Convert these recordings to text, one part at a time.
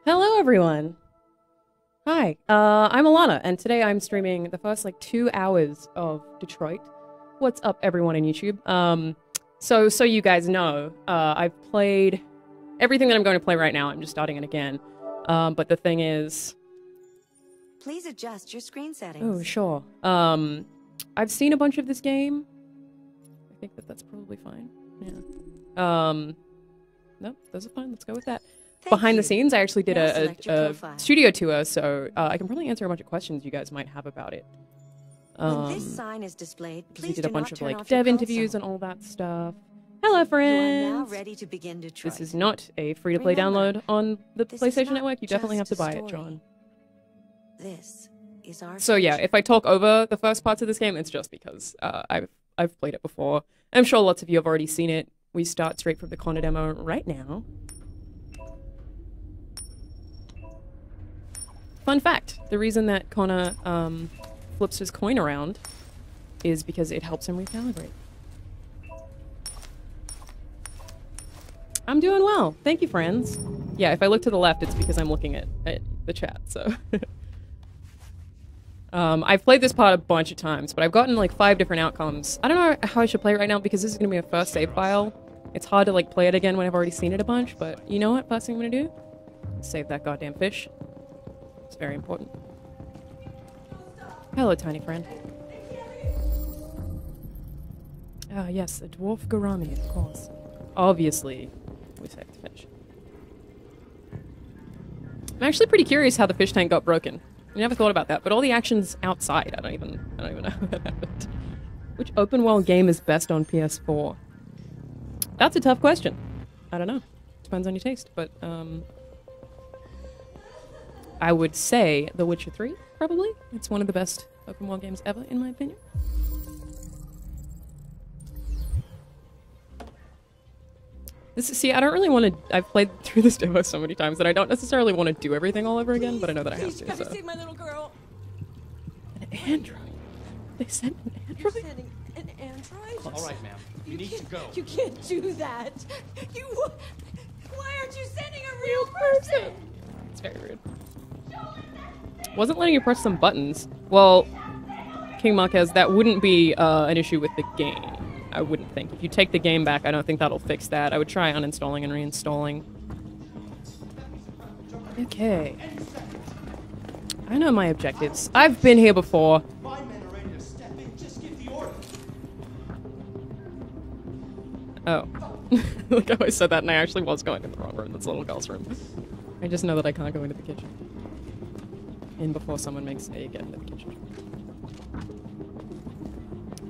Hello, everyone. Hi, I'm Alanah, and today I'm streaming the first, 2 hours of Detroit. What's up, everyone in YouTube? So you guys know, I've played everything that I'm going to play right now. I'm just starting it again. But the thing is... Please adjust your screen settings. Oh, sure. I've seen a bunch of this game. I think that's probably fine. Yeah. Nope, those are fine. Let's go with that. Behind the scenes, I actually did a studio tour, so I can probably answer a bunch of questions you guys might have about it. When this sign is displayed, please we did a bunch of turn off dev your interviews console. and all that stuff. Hello, friends. You are now ready to begin Detroit. This is not a free-to-play Remember, download on the this is PlayStation not Network. You definitely have to just a buy it, story. John. This is our So yeah, future. if I talk over the first parts of this game, it's just because I've played it before. I'm sure lots of you have already seen it. We start straight from the Connor demo right now. Fun fact, the reason that Connor flips his coin around is because it helps him recalibrate. I'm doing well. Thank you, friends. Yeah, if I look to the left, it's because I'm looking at the chat, so... I've played this part a bunch of times, but I've gotten 5 different outcomes. I don't know how I should play it right now because this is going to be a first save file. It's hard to play it again when I've already seen it a bunch, but you know what? First thing I'm going to do? Save that goddamn fish. It's very important. Hello, tiny friend. Ah, yes, the dwarf gourami, of course. Obviously, we saved the fish. I'm actually pretty curious how the fish tank got broken. I never thought about that, but all the action's outside. I don't even know how that happened. Which open world game is best on PS4? That's a tough question. I don't know. Depends on your taste, but I would say The Witcher 3, probably. It's one of the best open world games ever, in my opinion. See, I don't really want to... I've played through this demo so many times that I don't necessarily want to do everything all over again, but I know that I have to, Have so... you seen my little girl? An android? They sent an You're android? sending an android? All right, ma'am. You need to go. You can't do that. Why aren't you sending a real person? It's very rude. Wasn't letting you press some buttons. Well, King Marquez, that wouldn't be an issue with the game. I wouldn't think. If you take the game back, I don't think that'll fix that. I would try uninstalling and reinstalling. Okay. I know my objectives. I've been here before. My men are ready to step in. Just give the order. Oh. Look how I said that and I actually was going in the wrong room. That's the little girl's room. I just know that I can't go into the kitchen. In before someone makes a get into the kitchen.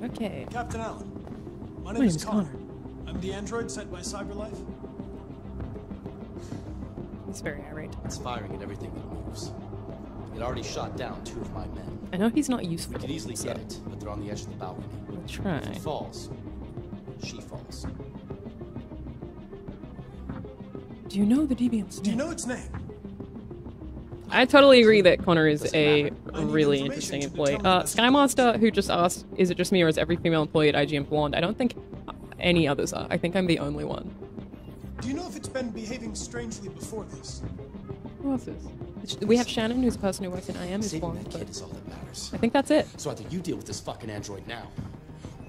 Okay. Captain Allen, my My name is name's Connor. Connor. I'm the android sent by CyberLife. He's very irate. It's firing at everything that moves. It already shot down 2 of my men. I know he's not useful. We could easily so get it, but they're on the edge of the balcony. We'll try. If it falls, she falls. Do you know the deviant's Do you name? know its name? I totally agree that Connor is Doesn't a matter. I need really information interesting to employee. determine the Sky Master, who just asked, is it just me or is every female employee at IGN blonde? I don't think any others are. I think I'm the only one. Do you know if it's been behaving strangely before this? Who else is? We have Shannon, who's a person who works in IM, who's Saving blonde, that but kid is all that matters. I think that's it. So either you deal with this fucking android now,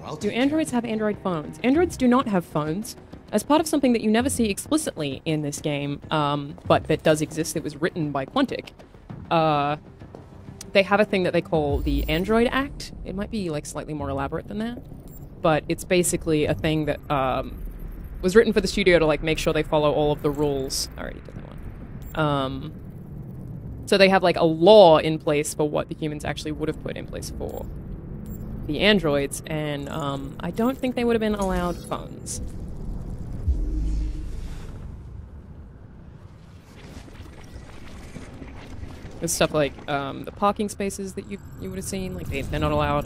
or I'll Do take care androids have Android phones? Androids do not have phones. As part of something that you never see explicitly in this game, but that does exist, it was written by Quantic. They have a thing that they call the Android Act. It might be slightly more elaborate than that, but it's basically a thing that was written for the studio to make sure they follow all of the rules. I already did that one. So they have a law in place for what the humans actually would have put in place for the androids, and I don't think they would have been allowed phones. There's stuff like the parking spaces that you would have seen, they're not allowed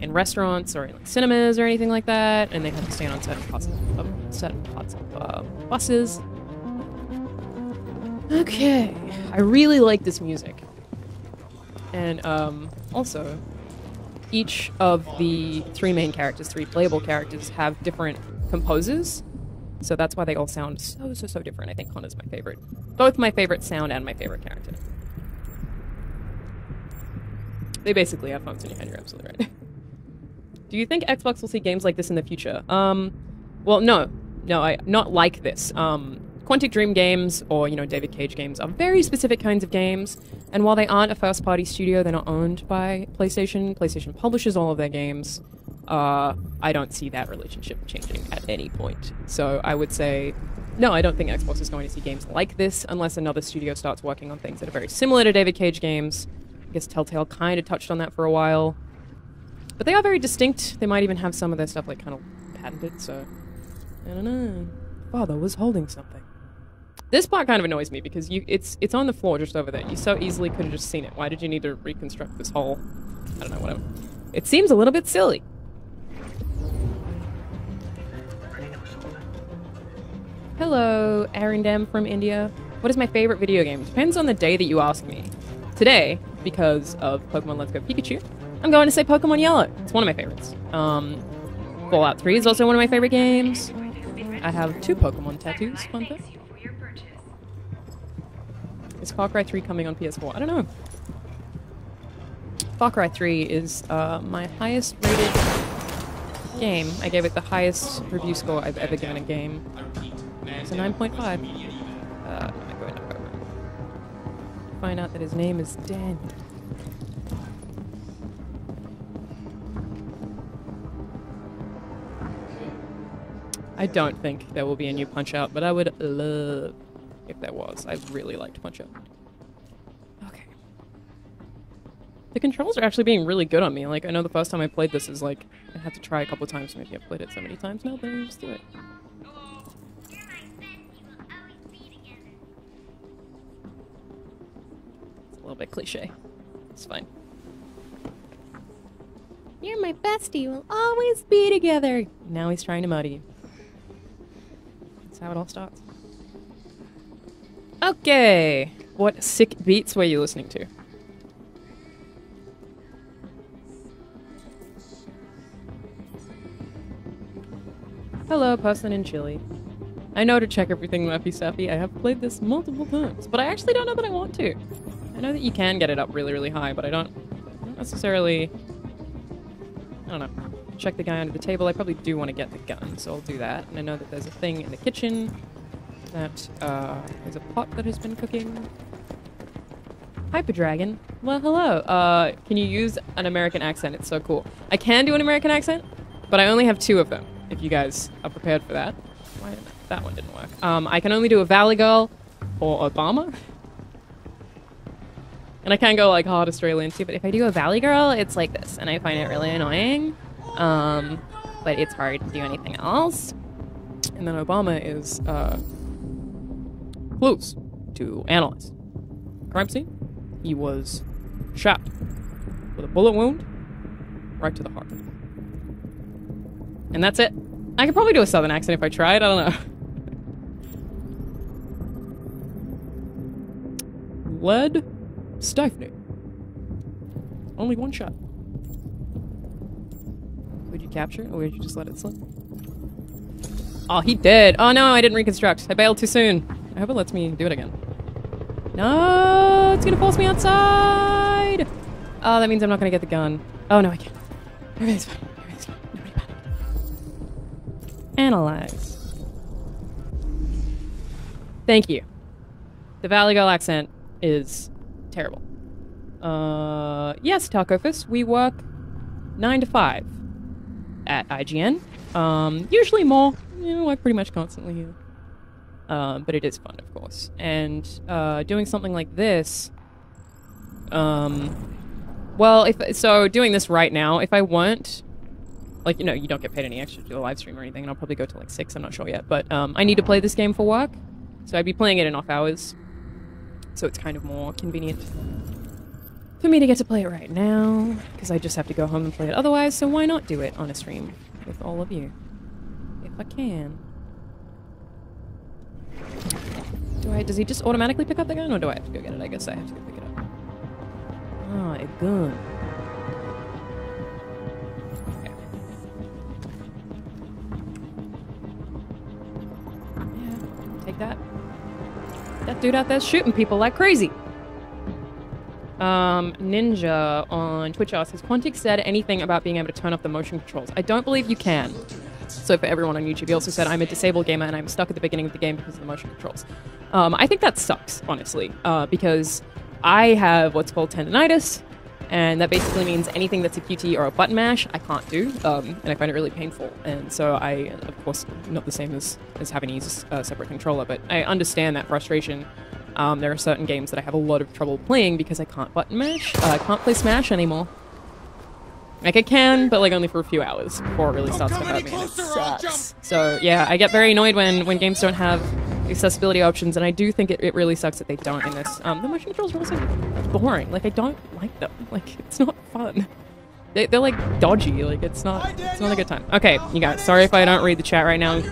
in restaurants or in cinemas or anything like that, and they have to stand on certain parts of buses. Okay, I really like this music, and also each of the 3 main characters, 3 playable characters, have different composers. So that's why they all sound so different. I think Connor's my favorite. Both my favorite sound and my favorite character. They basically have phones in your hand, you're absolutely right. Do you think Xbox will see games like this in the future? Well, no. No, not like this. Quantic Dream games, or, you know, David Cage games, are very specific kinds of games, and while they aren't a first-party studio, they're not owned by PlayStation. PlayStation publishes all of their games. I don't see that relationship changing at any point. So I would say, no, I don't think Xbox is going to see games like this unless another studio starts working on things that are very similar to David Cage games. I guess Telltale kind of touched on that for a while. But they are very distinct. They might even have some of their stuff, like, kind of patented, so... I don't know. Father was holding something. This part kind of annoys me, because it's on the floor just over there. You so easily could have just seen it. Why did you need to reconstruct this whole... I don't know, whatever. It seems a little bit silly. Hello, Arindam from India. What is my favorite video game? Depends on the day that you ask me. Today, because of Pokemon Let's Go Pikachu, I'm going to say Pokemon Yellow. It's one of my favorites. Fallout 3 is also one of my favorite games. I have 2 Pokemon tattoos. Fun fact. Is Far Cry 3 coming on PS4? I don't know. Far Cry 3 is my highest rated game. I gave it the highest review score I've ever given a game. It's a 9.5. I'm going to find out that his name is Daniel. I don't think there will be a new Punch-Out, but I would love if there was. I really liked Punch-Out. Okay. The controls are actually being really good on me. Like, I know the first time I played this is like, I had to try a couple of times. Maybe I've played it so many times now, but I just do it. It's a little bit cliche. It's fine. You're my bestie. We'll always be together. Now he's trying to muddy you. How it all starts. Okay, what sick beats were you listening to? Hello, person in Chile. I know to check everything, Murphy Sappy. I have played this multiple times, but I actually don't know that I want to. I know that you can get it up really, really high, but I don't necessarily... I don't know. Check the guy under the table. I probably do want to get the gun, so I'll do that. And I know that there's a thing in the kitchen that there's a pot that has been cooking. Hyper Dragon. Well, hello. Can you use an American accent? It's so cool. I can do an American accent, but I only have 2 of them, if you guys are prepared for that. Why that one didn't work. I can only do a Valley Girl or Obama. And I can go like hard Australian too, but if I do a Valley Girl, it's like this, and I find it really annoying. But it's hard to do anything else. And then Obama is, clues to analyze. Crime scene. He was shot with a bullet wound right to the heart. And that's it. I could probably do a southern accent if I tried, I don't know. Lead Stifning. Only 1 shot. Would you capture it, or would you just let it slip? Oh, he did. Oh no, I didn't reconstruct. I bailed too soon. I hope it lets me do it again. No, it's gonna force me outside. Oh, that means I'm not gonna get the gun. Oh no, I can't. Everything's fine. Everything's fine. Nobody panic. Analyze. Thank you. The Valley Girl accent is terrible. Yes, Taco Fist. We work 9 to 5 at IGN. Usually more. You know, like pretty much constantly here. But it is fun, of course. And doing something like this, well, doing this right now, if I weren't, like, you know, you don't get paid any extra to do a live stream or anything, and I'll probably go to like 6, I'm not sure yet, but I need to play this game for work, so I'd be playing it in off hours, so it's kind of more convenient for me to get to play it right now, because I just have to go home and play it otherwise, so why not do it on a stream with all of you, if I can. Does he just automatically pick up the gun, or do I have to go get it? I guess I have to go pick it up. Ah, a gun. Okay. dude out there shooting people like crazy. Ninja on Twitch asks, has Quantic said anything about being able to turn off the motion controls? I don't believe you can. So for everyone on YouTube, he also said, I'm a disabled gamer and I'm stuck at the beginning of the game because of the motion controls. I think that sucks, honestly, because I have what's called tendonitis, and that basically means anything that's a QT or a button mash, I can't do, and I find it really painful. And so I, of course, not the same as having to use a separate controller, but I understand that frustration. There are certain games that I have a lot of trouble playing because I can't button mash. I can't play Smash anymore. Like, I can, but like only for a few hours before it really starts to hurt me, and it sucks. So yeah, I get very annoyed when games don't have accessibility options, and I do think it really sucks that they don't in this. The motion controls are also boring. Like, I don't like them. Like, it's not fun. They're like dodgy. Like, it's not a good time. Okay, you guys, sorry if I don't read the chat right now.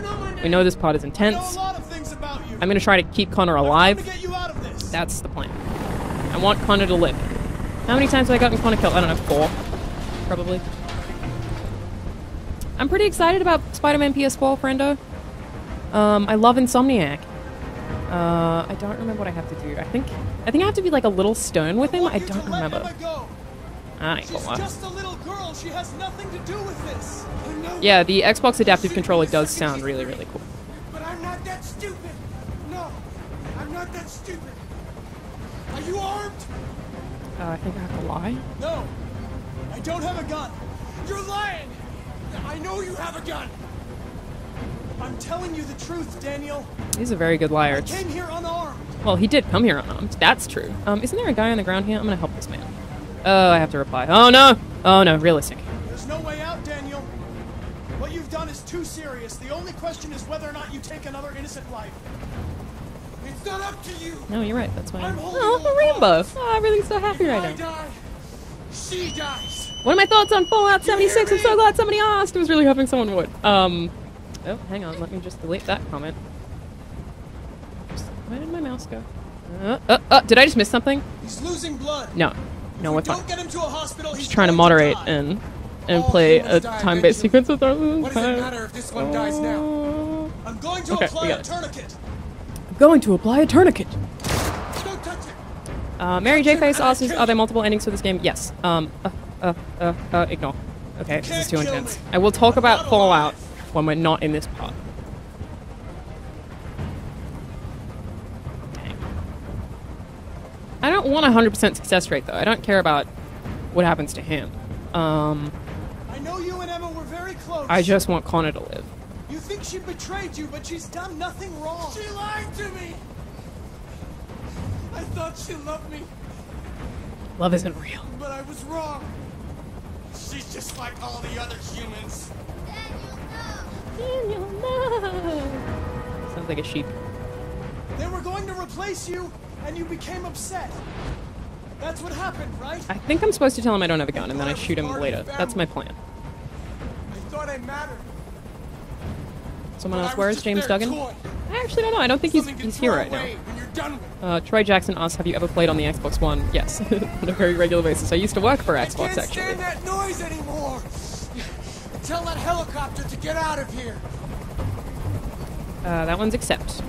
We know this part is intense. I'm gonna try to keep Connor alive. That's the plan. I want Connor to live. How many times have I gotten Connor killed? I don't know, 4. Probably. I'm pretty excited about Spider-Man PS4, friendo. I love Insomniac. I don't remember what I have to do. I think I have to be like a little stern with him. I don't remember. She's just a little girl. She has nothing to do with this. Yeah, the Xbox adaptive controller does sound really, really cool. But I'm not that stupid. No, I'm not that stupid. Are you armed? I think I have to lie. No, I don't have a gun. You're lying. I know you have a gun. I'm telling you the truth, Daniel. He's a very good liar. I came here unarmed. Well, he did come here unarmed. That's true. Isn't there a guy on the ground here? I'm gonna help this man. Oh, I have to reply. Oh no! Oh no, realistic. There's no way out, Daniel. What you've done is too serious. The only question is whether or not you take another innocent life. It's not up to you. No, you're right. That's fine. Oh, a rainbow. Oh, everything's so happy right now. Die, she dies. What are my thoughts on Fallout 76? I'm so glad somebody asked. I was really hoping someone would. Oh, hang on. Let me just delete that comment. Where did my mouse go? Did I just miss something? He's losing blood. No. No, we're fine. Don't get him to a hospital. Just trying to moderate and play a time-based sequence with our What does it matter if this one dies now? I'm going to apply a tourniquet. I'm going to apply a tourniquet. Don't touch it. Mary J. Face asks, are there multiple endings for this game? Yes. Ignore. Okay, this is too intense. I will talk about Fallout when we're not in this part. Dang. I don't want a 100% success rate, though. I don't care about what happens to him. I know you and Emma were very close. I just want Connor to live. You think she betrayed you, but she's done nothing wrong. She lied to me. I thought she loved me. Love isn't real. But I was wrong. She's just like all the other humans. Daniel, no. Sounds like a sheep. They were going to replace you, and you became upset. That's what happened, right? I think I'm supposed to tell him I don't have a gun, and then I shoot him later. That's my plan. I thought I mattered. Someone else, where is James Duggan? I actually don't know. I don't think he's here right now. Troy Jackson asks, have you ever played on the Xbox One? Yes, on a very regular basis. I used to work for Xbox, actually. I can't actually. stand that noise anymore. Tell that helicopter to get out of here. That one's accept.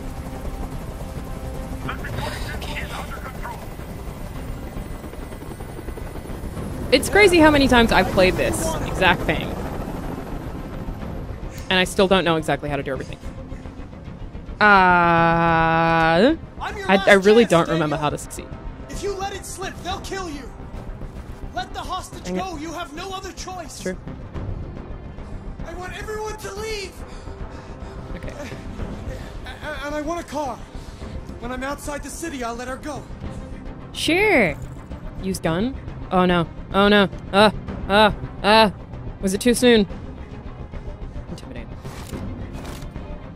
It's crazy how many times I've played this exact thing. And I still don't know exactly how to do everything. I really don't remember how to succeed. If you let it slip, they'll kill you. Let the hostage go. You have no other choice. True. I want everyone to leave. Okay. And I want a car. When I'm outside the city, I'll let her go. Sure. Use gun? Oh no. Oh no. Was it too soon? Intimidating.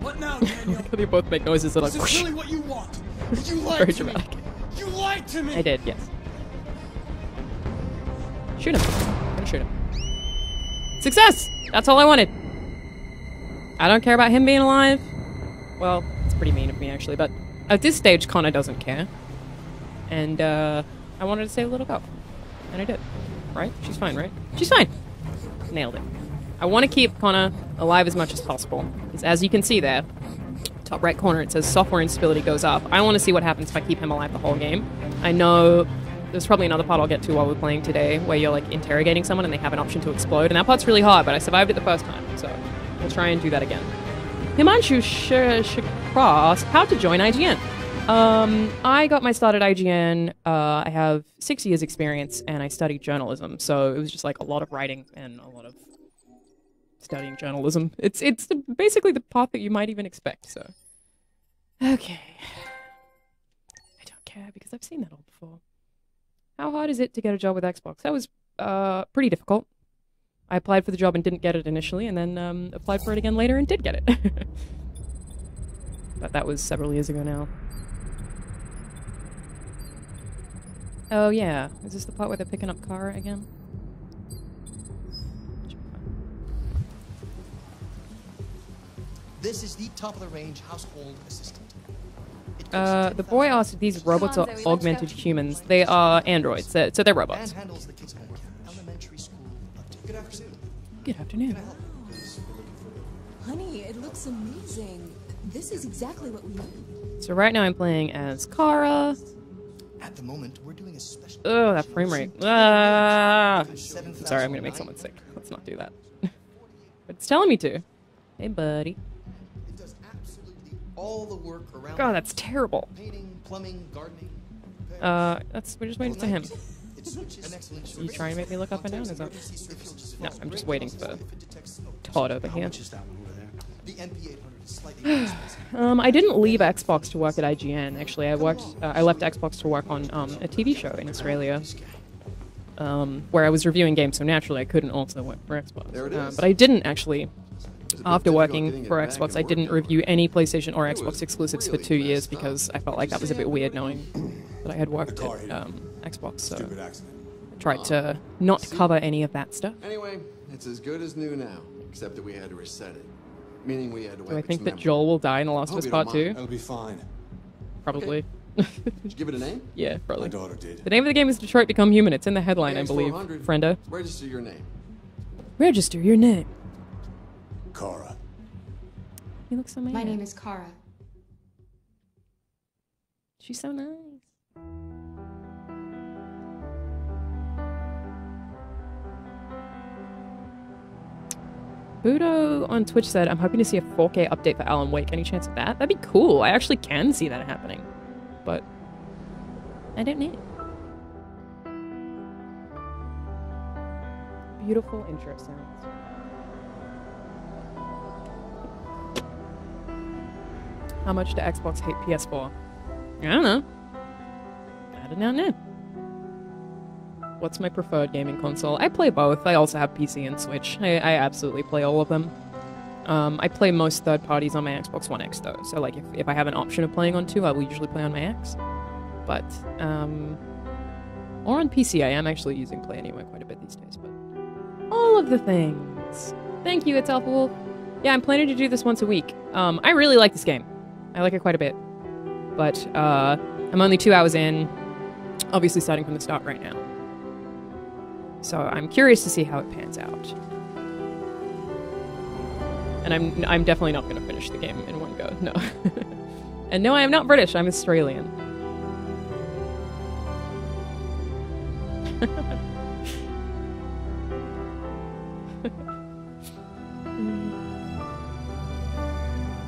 What now, Daniel? They both make noises that are like, this is really what you want. You lied very to dramatic. me. You lied to me. I did, yes. Shoot him. I'm gonna shoot him. Success! That's all I wanted. I don't care about him being alive. Well, it's pretty mean of me, actually, but at this stage, Connor doesn't care. And, I wanted to save a little girl. And I did. Right? She's fine, right? She's fine! Nailed it. I want to keep Connor alive as much as possible. Because as you can see there, top right corner, it says software instability goes up. I want to see what happens if I keep him alive the whole game. I know there's probably another part I'll get to while we're playing today, where you're like interrogating someone and they have an option to explode, and that part's really hard, but I survived it the first time, so we'll try and do that again. Himanshu Shakras, how to join IGN. I got my start at IGN. I have 6 years experience and I studied journalism, so it was just like a lot of writing and a lot of studying journalism. It's basically the path that you might even expect, so. Okay. I don't care because I've seen that all before. How hard is it to get a job with Xbox? That was pretty difficult. I applied for the job and didn't get it initially, and then applied for it again later and did get it. But that was several years ago now. Oh yeah, is this the part where they're picking up Kara again? This is the top-of-the-range household assistant. The boy asked if these robots are augmented humans. They are androids, so they're robots. And handles the kids' homework. Elementary school update. Good afternoon. Good afternoon. Honey, it looks amazing. This is exactly what we need. So right now I'm playing as Kara. At the moment, we're doing a special. Oh, that frame rate. Ah! Sorry, I'm gonna make someone sick. Let's not do that. But it's telling me to. Hey, buddy. It does absolutely all the work around. God, that's terrible. Painting, plumbing, gardening. We're just waiting for him. It switches an excellent. You trying to make me look up and down? Is that? No, I'm just waiting for Todd over here. The MP800 is slightly more expensive. I didn't leave Xbox to work at IGN. Actually, I left Xbox to work on a TV show in Australia, where I was reviewing games. So naturally, I couldn't also work for Xbox. But I didn't actually. After working for Xbox, I didn't review any PlayStation or Xbox exclusives for 2 years because I felt like that was a bit weird knowing that I had worked at Xbox. So I tried to not cover any of that stuff. Anyway, it's as good as new now, except that we had to reset it. Meaning we had to Do I think that Joel will die in The Last of Us Part 2? It'll be fine. Probably. Did you give it a name? Yeah, probably. My daughter did. The name of the game is Detroit Become Human. It's in the headline, I believe. Friendo. Register your name. Register your name. Kara. You look so mad. My name is Kara. She's so nice. Budo on Twitch said, I'm hoping to see a 4K update for Alan Wake. Any chance of that? That'd be cool. I actually can see that happening. But I don't know. Beautiful intro sounds. How much do Xbox hate PS4? I don't know. I do not know. What's my preferred gaming console? I play both. I also have PC and Switch. I absolutely play all of them. I play most third parties on my Xbox One X though. So like if I have an option of playing on two, I will usually play on my X. But or on PC, I am actually using Play Anywhere quite a bit these days. But all of the things. Thank you, it's Alpha Wolf. Yeah, I'm planning to do this once a week. I really like this game. I like it quite a bit. But I'm only 2 hours in, obviously starting from the start right now. So I'm curious to see how it pans out. And I'm definitely not going to finish the game in one go, no. And no, I am not British, I'm Australian.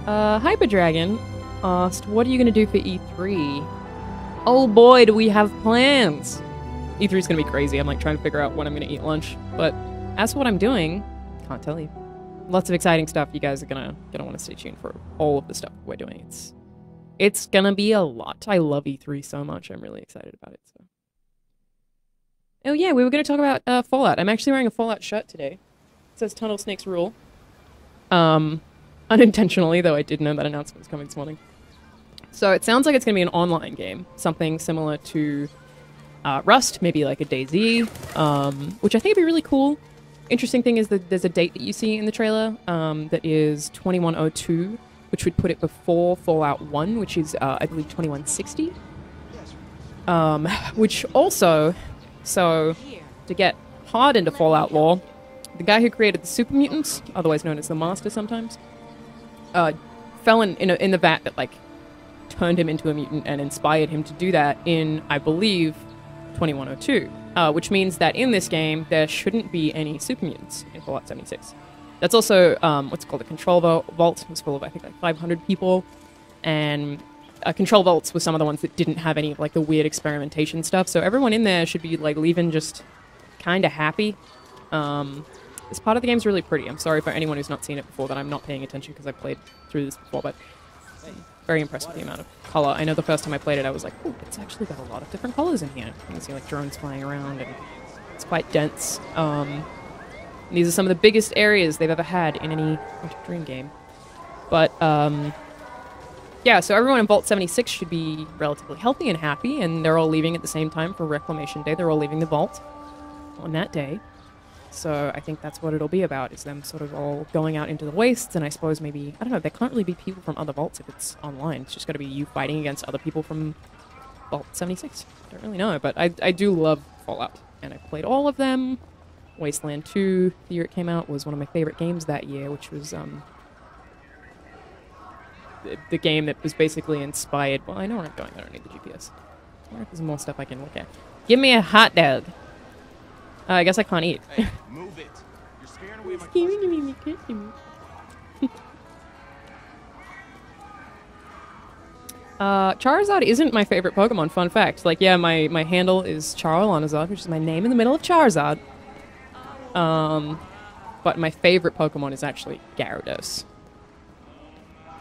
Hyper Dragon asked, what are you going to do for E3? Oh boy, do we have plans! E3 is going to be crazy. I'm like trying to figure out when I'm going to eat lunch. But as for what I'm doing, can't tell you. Lots of exciting stuff. You guys are gonna want to stay tuned for all of the stuff we're doing. It's gonna be a lot. I love E3 so much. I'm really excited about it. So. Oh yeah, we were going to talk about Fallout. I'm actually wearing a Fallout shirt today. It says Tunnel Snakes Rule. Unintentionally, though I did know that announcement was coming this morning. So it sounds like it's going to be an online game. Something similar to Rust, maybe like a DayZ, which I think would be really cool. Interesting thing is that there's a date that you see in the trailer that is 2102, which would put it before Fallout 1, which is, I believe, 2160. Which also, so to get hard into Fallout lore, the guy who created the super mutants, otherwise known as the Master sometimes, fell in the vat that like turned him into a mutant and inspired him to do that in, I believe, 2102, which means that in this game there shouldn't be any super mutants in Fallout 76. That's also what's called a control vault. It was full of, I think, like 500 people, and control vaults were some of the ones that didn't have any of like the weird experimentation stuff. So everyone in there should be like leaving just kind of happy. This part of the game's really pretty. I'm sorry for anyone who's not seen it before that I'm not paying attention because I've played through this before, but I'm very impressed with the amount of color. I know the first time I played it, I was like, oh, it's actually got a lot of different colors in here. You can see like drones flying around, and it's quite dense. These are some of the biggest areas they've ever had in any Quantic Dream game. But, yeah, so everyone in Vault 76 should be relatively healthy and happy, and they're all leaving at the same time for Reclamation Day. They're all leaving the vault on that day. So I think that's what it'll be about, is them sort of all going out into the wastes, and I suppose maybe, I don't know, there can't really be people from other vaults if it's online. It's just got to be you fighting against other people from Vault 76. I don't really know, but I do love Fallout, and I've played all of them. Wasteland 2, the year it came out, was one of my favorite games that year, which was the game that was basically inspired... Well, I know where I'm going. I don't need the GPS. I wonder if there's more stuff I can look at. Give me a hot dog. I guess I can't eat. Hey, move it. You're scaring away my customers. Charizard isn't my favorite Pokemon, fun fact. Like, yeah, my handle is Alanah, which is my name in the middle of Charizard. But my favorite Pokemon is actually Gyarados.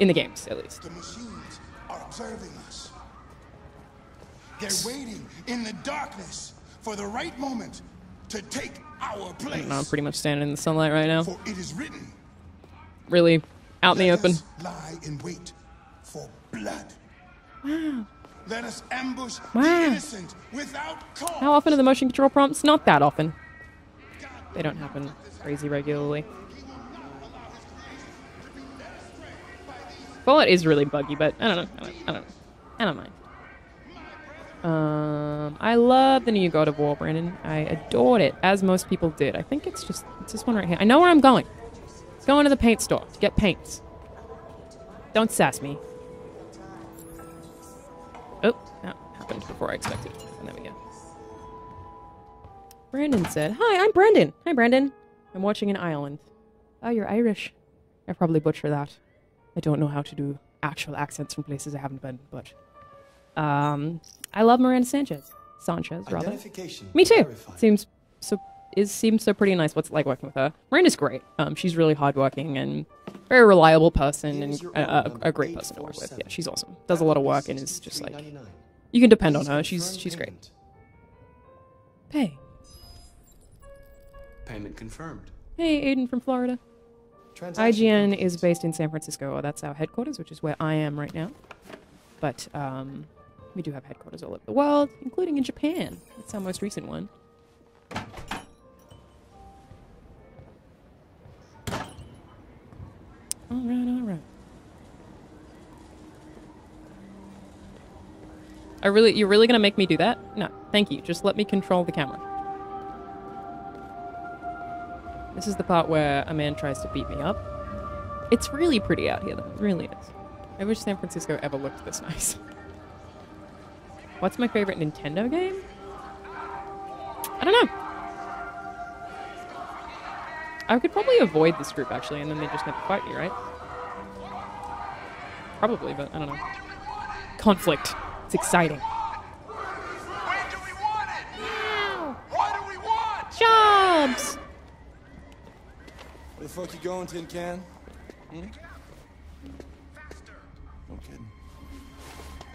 In the games, at least. The machines are observing us. They're waiting in the darkness for the right moment to take our place. I don't know, I'm pretty much standing in the sunlight right now. For it is written. Really, out in the open. Let us lie in wait for blood. Wow. Let us ambush Wow. the innocent without cause. How often are the motion control prompts? Not that often. They don't happen crazy regularly. Fallout is really buggy, but I don't know. I don't mind. I love the new God of War, Brandon. I adored it, as most people did. I think it's this one right here. I know where I'm going. Going to the paint store to get paints. Don't sass me. Oh, that happened before I expected. And there we go. Brandon said, "Hi, I'm Brandon. Hi, Brandon. I'm watching in Ireland." Oh, you're Irish. I probably butcher that. I don't know how to do actual accents from places I haven't been, but... I love Miranda Sanchez, rather. Me too. Seems so pretty nice. What's it like working with her? Miranda's great. She's really hardworking and very reliable person, and a great person to work with. Yeah, she's awesome. Does a lot of work and is just like, you can depend on her. She's great. Hey. Payment confirmed. Hey, Aiden from Florida. IGN is based in San Francisco. That's our headquarters, which is where I am right now. But we do have headquarters all over the world, including in Japan. That's our most recent one. Alright. You're really gonna make me do that? No, thank you. Just let me control the camera. This is the part where a man tries to beat me up. It's really pretty out here, though. It really is. I wish San Francisco ever looked this nice. What's my favorite Nintendo game? I don't know. I could probably avoid this group, actually, and then they just never fight me, right? Probably, but I don't know. Conflict. It's exciting. When do we want it? Now! What do we want? Jobs! Where the fuck you going, Tin Can? Hmm? No kidding.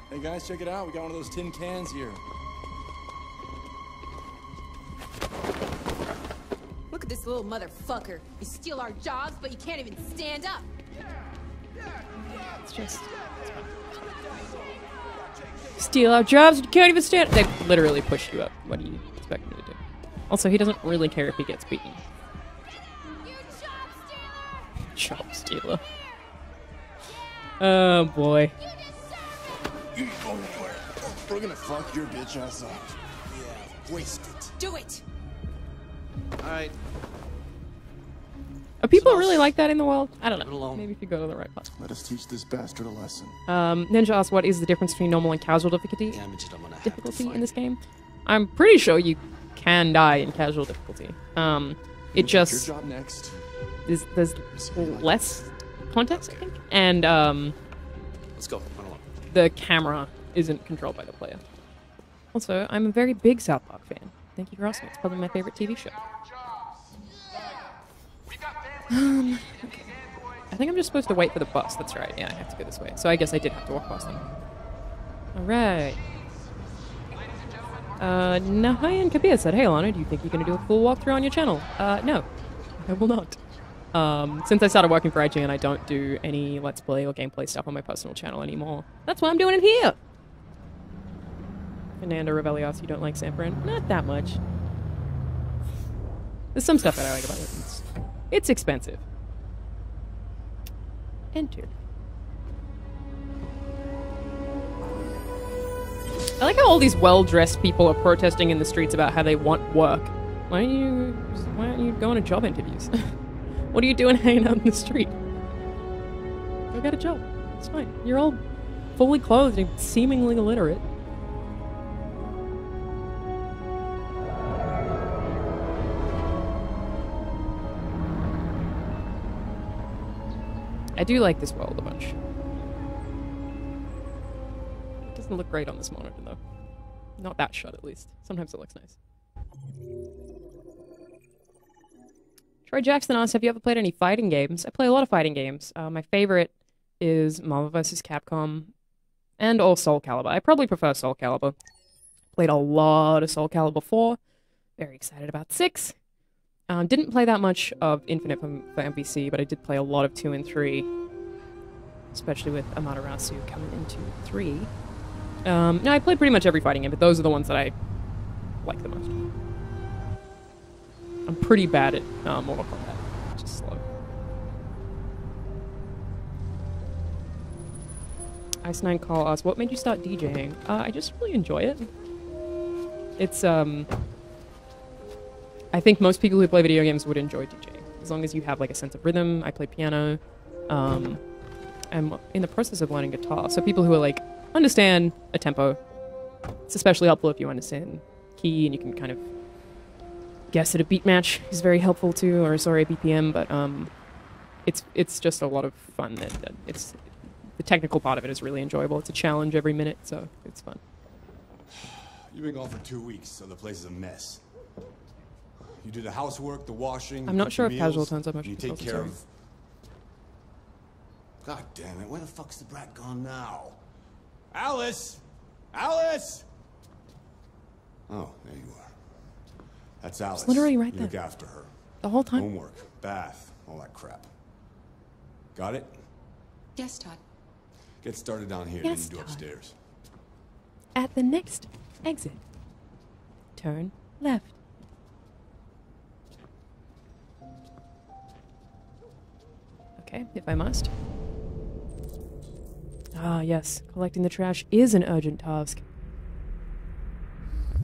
Hey guys, check it out. We got one of those tin cans here. Look at this little motherfucker. You steal our jobs, but you can't even stand up. It's just... Steal our jobs, you can't even stand... They literally pushed you up. What do you expect me to do? Also, he doesn't really care if he gets beaten. You job stealer! Job stealer. Oh boy. You ain't going anywhere. We're gonna fuck your bitch ass up. Yeah, waste it. Do it! All right. Are people really like that in the world? I don't Leave it know. alone. Maybe if you go to the right place. Let us teach this bastard a lesson. Ninja asks, what is the difference between normal and casual difficulty? Damage it, I'm gonna have to Difficulty find in this game? I'm pretty sure you can die in casual difficulty. It just Your job next. there's less context, I think, and Let's go. Run along. the camera isn't controlled by the player. Also, I'm a very big South Park fan. Thank you for asking. It's probably my favorite TV show. Okay. I think I'm just supposed to wait for the bus. That's right. Yeah, I have to go this way. So I guess I did have to walk past them. All right. Nahayan Kabir said, "Hey, Alanah, do you think you're going to do a full walkthrough on your channel?" No, I will not. Since I started working for IGN, I don't do any Let's Play or gameplay stuff on my personal channel anymore. That's why I'm doing it here. Fernando Ravelli asks, "You don't like San Fran?" Not that much. There's some stuff that I like about it. It's expensive. Enter. I like how all these well-dressed people are protesting in the streets about how they want work. Why aren't you going to job interviews? What are you doing hanging out in the street? Go get a job. It's fine. You're all fully clothed and seemingly illiterate. I do like this world a bunch. It doesn't look great on this monitor, though. Not that shot, at least. Sometimes it looks nice. Troy Jackson asks, have you ever played any fighting games? I play a lot of fighting games. My favorite is Marvel vs. Capcom and or Soul Calibur. I probably prefer Soul Calibur. Played a lot of Soul Calibur 4. Very excited about 6. Didn't play that much of Infinite for MVC, but I did play a lot of 2 and 3. Especially with Amaterasu coming into 3. No, I played pretty much every fighting game, but those are the ones that I like the most. I'm pretty bad at Mortal Kombat. Just slow. Ice9 Call asks, what made you start DJing? I just really enjoy it. It's, I think most people who play video games would enjoy DJing. As long as you have, like, a sense of rhythm. I play piano. I'm in the process of learning guitar. So people who are, like, understand a tempo. It's especially helpful if you understand key and you can kind of guess at a beat match is very helpful too, or sorry, BPM, but it's just a lot of fun. It's the technical part of it is really enjoyable. It's a challenge every minute, so it's fun. You've been gone for 2 weeks, so the place is a mess. You do the housework, the washing. I'm not sure if meals, casual turns up much. You take care of. God damn it! Where the fuck's the brat gone now? Alice, Alice. Oh, there you are. That's Alice. It's literally right you there. Look after her. The whole time. Homework, bath, all that crap. Got it? Yes, Todd. Get started down here, Yes, then you do Todd. upstairs. At the next exit, turn left. Okay, if I must. Ah, yes. Collecting the trash is an urgent task.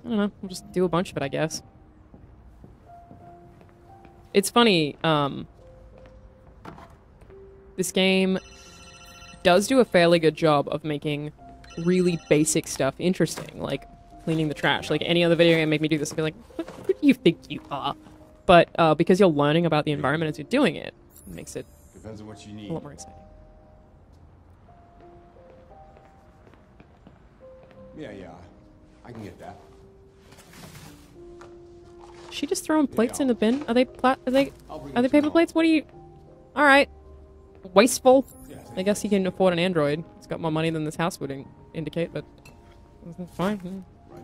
I don't know. We'll just do a bunch of it, I guess. It's funny, this game does do a fairly good job of making really basic stuff interesting, like cleaning the trash. Like, any other video game make me do this and be like, who do you think you are? But because you're learning about the environment as you're doing it, it makes it Depends on what you need. a lot more exciting. Yeah, I can get that. Is she just throwing plates in the bin? Are they I'll bring are they it paper tomorrow. plates? What do you? All right, wasteful. Yeah, I guess he can afford an Android. He's got more money than this house would indicate, but that's fine. Right.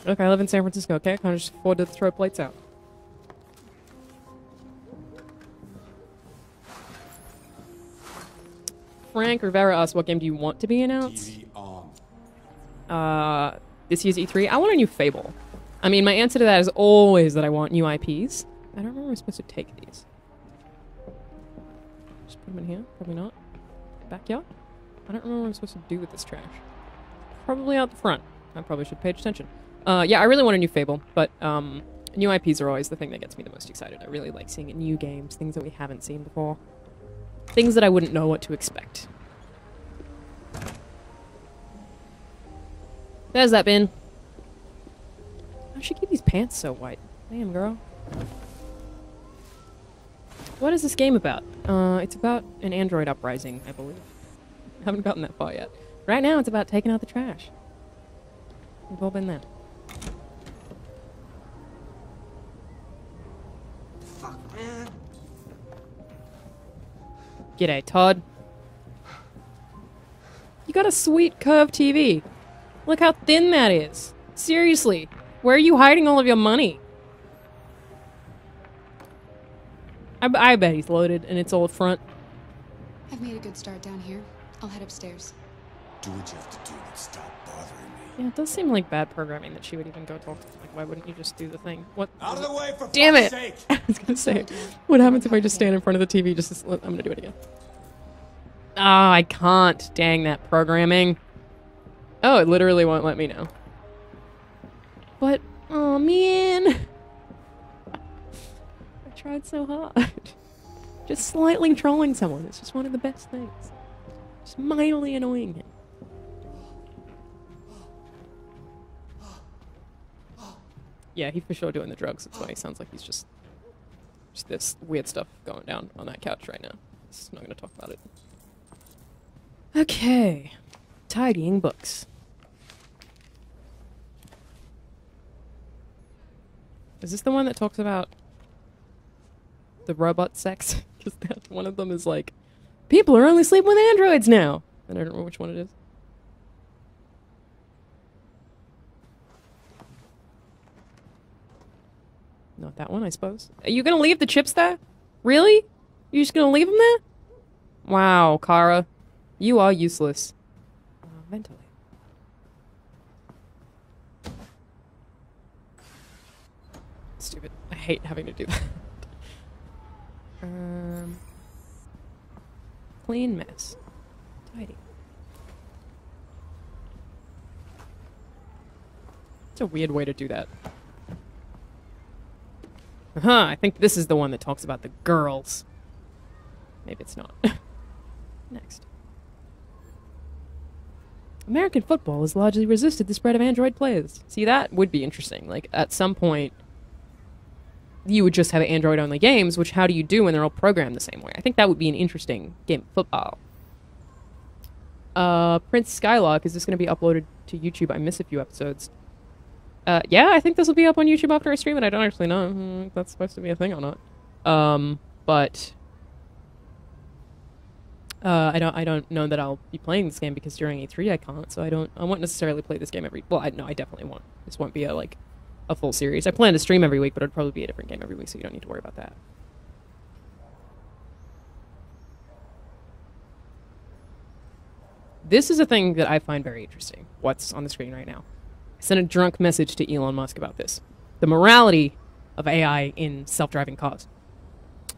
Look, I live in San Francisco. Okay, I can just afford to throw plates out. Frank Rivera asks, "What game do you want to be announced?" TV on. This year's E3. I want a new Fable. I mean, my answer to that is always that I want new IPs. I don't remember where I'm supposed to take these. Just put them in here. Probably not. Backyard? I don't remember what I'm supposed to do with this trash. Probably out the front. I probably should pay attention. Yeah, I really want a new Fable, but New IPs are always the thing that gets me the most excited. I really like seeing new games, things that we haven't seen before. Things that I wouldn't know what to expect. There's that bin. How should keep these pants so white? Damn, girl. What is this game about? It's about an android uprising, I believe. I haven't gotten that far yet. Right now, it's about taking out the trash. We've all been there. Fuck, man. G'day, Todd. You got a sweet curved TV. Look how thin that is. Seriously, where are you hiding all of your money? I bet he's loaded and it's all front. I've made a good start down here. I'll head upstairs. Do what you have to do, but stop bothering me. Yeah, it does seem like bad programming that she would even go talk to him. Like, why wouldn't you just do the thing? What? Out of the way, for Damn it! fuck's sake! I was gonna say, what happens if I just stand in front of the TV just to, I'm gonna do it again. Ah, I can't. Dang that programming. Oh, it literally won't let me know. But, oh man. I tried so hard. Just slightly trolling someone. It's just one of the best things. Just mildly annoying him. Yeah, he's for sure doing the drugs. That's why he sounds like he's just this weird stuff going down on that couch right now. Just not gonna talk about it. Okay. Tidying books. Is this the one that talks about the robot sex? Because one of them is like, people are only sleeping with androids now. And I don't know which one it is. Not that one, I suppose. Are you gonna leave the chips there? Really? You just gonna leave them there? Wow, Kara. You are useless. Mentally. Stupid. I hate having to do that. Clean mess. Tidy. It's a weird way to do that. I think this is the one that talks about the girls. Maybe it's not. Next. American football has largely resisted the spread of android players. See, that would be interesting. Like, at some point, you would just have android-only games, which how do you do when they're all programmed the same way? I think that would be an interesting game of football. Prince Skylark, is this going to be uploaded to YouTube? I miss a few episodes. Yeah, I think this will be up on YouTube after I stream it. I don't actually know if that's supposed to be a thing or not. But I don't know that I'll be playing this game because during E3 I can't, so I won't necessarily play this game every. Well, I definitely won't. This won't be a full series. I plan to stream every week, but it'd probably be a different game every week, so you don't need to worry about that. This is a thing that I find very interesting. What's on the screen right now? I sent a drunk message to Elon Musk about this. The morality of AI in self-driving cars.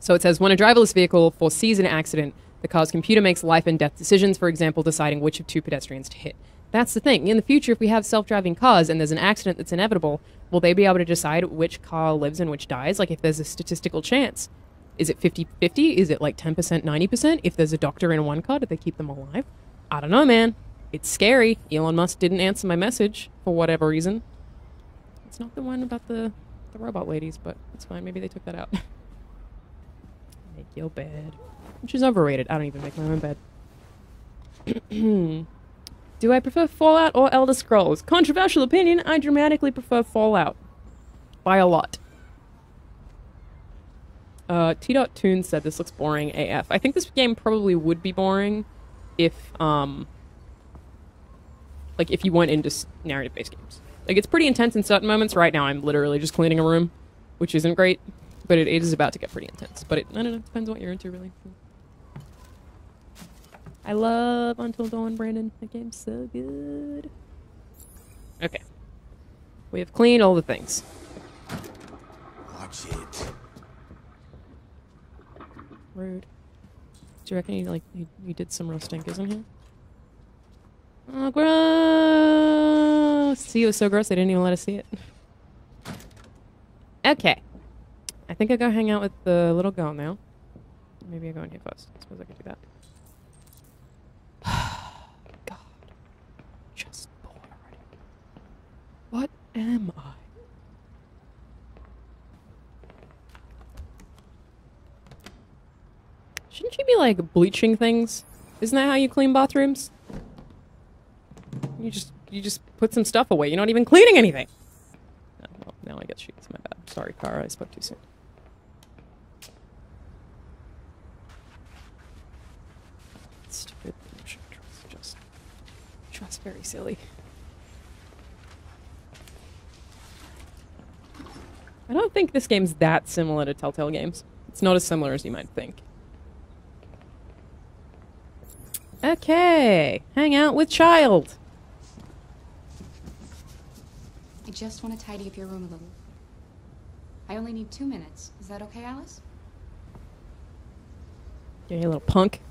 So it says, when a driverless vehicle foresees an accident, the car's computer makes life and death decisions, for example, deciding which of two pedestrians to hit. That's the thing. In the future, if we have self-driving cars and there's an accident that's inevitable, will they be able to decide which car lives and which dies? Like, if there's a statistical chance. Is it 50-50? Is it like 10%, 90%? If there's a doctor in one car, do they keep them alive? I don't know, man. It's scary. Elon Musk didn't answer my message for whatever reason. It's not the one about the robot ladies, but it's fine. Maybe they took that out. Make your bed. Which is overrated. I don't even make my own bed. Do I prefer Fallout or Elder Scrolls? Controversial opinion, I dramatically prefer Fallout. By a lot. T.Toon said this looks boring AF. I think this game probably would be boring if if you went into narrative-based games. Like, it's pretty intense in certain moments. Right now, I'm literally just cleaning a room, which isn't great, but it is about to get pretty intense. But I don't know, depends what you're into, really. I love Until Dawn, Brandon. That game's so good. Okay. We have cleaned all the things. Watch it. Rude. Do you reckon you did some real stinkers in here? Oh, gross! See, it was so gross they didn't even let us see it. Okay. I think I'll go hang out with the little girl now. Maybe I'll go in here first. I suppose I could do that. God. Just bored already. What am I? Shouldn't you be, like, bleaching things? Isn't that how you clean bathrooms? You just put some stuff away. You're not even cleaning anything. Oh, well, now I get sheets. My bad. Sorry, Kara. I spoke too soon. Stupid motion controls. Just very silly. I don't think this game's that similar to Telltale games. It's not as similar as you might think. Okay, hang out with child. I just want to tidy up your room a little. I only need 2 minutes. Is that okay, Alice? Yeah, you little punk.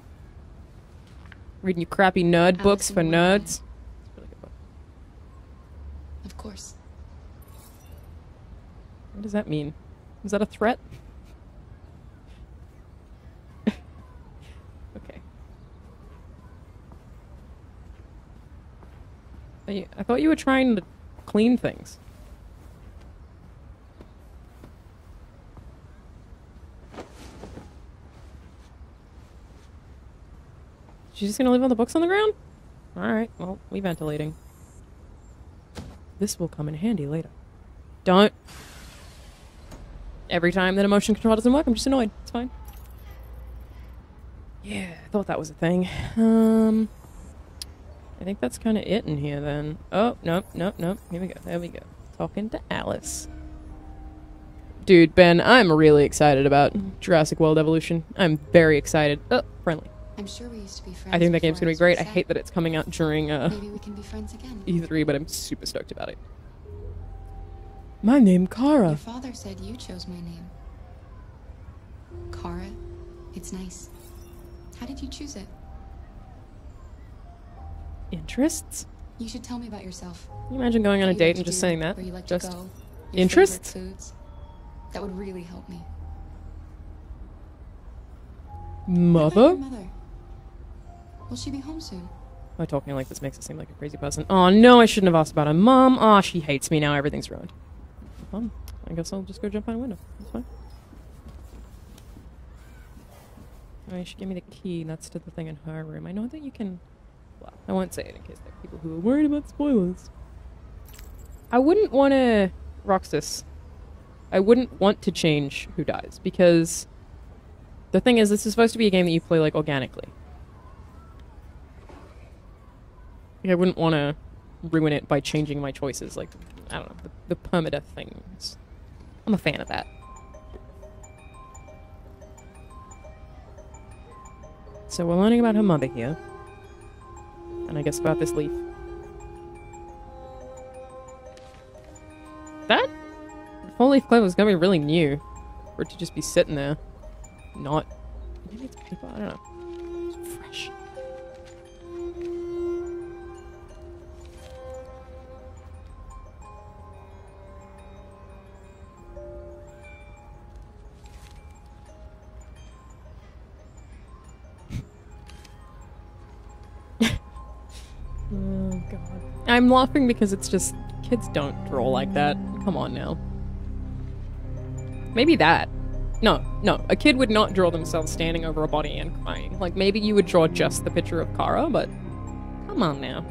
Reading you crappy nerd books for nerds. Really good book. Of course. What does that mean? Is that a threat? Okay. I thought you were trying to clean things. She's just gonna leave all the books on the ground? Alright, well, we ventilating. This will come in handy later. Don't. Every time that a motion control doesn't work, I'm just annoyed. It's fine. Yeah, I thought that was a thing. I think that's kind of it in here then. Oh, nope. Here we go. There we go. Talking to Alice. Dude, Ben, I'm really excited about Jurassic World Evolution. I'm very excited. Oh, friendly. I'm sure we used to be friends. I think that game's gonna be great. I hate that it's coming out during maybe we can be friends again. E3, but I'm super stoked about it. My name, Kara. Your father said you chose my name. Kara? It's nice. How did you choose it? Interests? You should tell me about yourself. Can you imagine going on a date and just saying that? Where you like just to go, your interests? favorite foods. That would really help me. Mother? What about your mother? Will she be home soon? My talking like this makes it seem like a crazy person. Oh no, I shouldn't have asked about her mom. Oh, she hates me now. Everything's ruined. Well, I guess I'll just go jump out a window. That's fine. Oh, she gave me the key. That's to the thing in her room. I know that you can... Well, I won't say it in case there are people who are worried about spoilers. I wouldn't want to... Roxas. I wouldn't want to change who dies, because... The thing is, this is supposed to be a game that you play, like, organically. I wouldn't want to ruin it by changing my choices, like, I don't know, the permadeath things. I'm a fan of that. So we're learning about her mother here. And I guess about this leaf. That four-leaf clover is gonna be really new. For it to just be sitting there. Not... Maybe it's paper? I don't know. It's fresh. Oh, God. I'm laughing because it's just... Kids don't draw like that. Come on now. Maybe that. No. A kid would not draw themselves standing over a body and crying. Like, maybe you would draw just the picture of Kara, but... Come on now.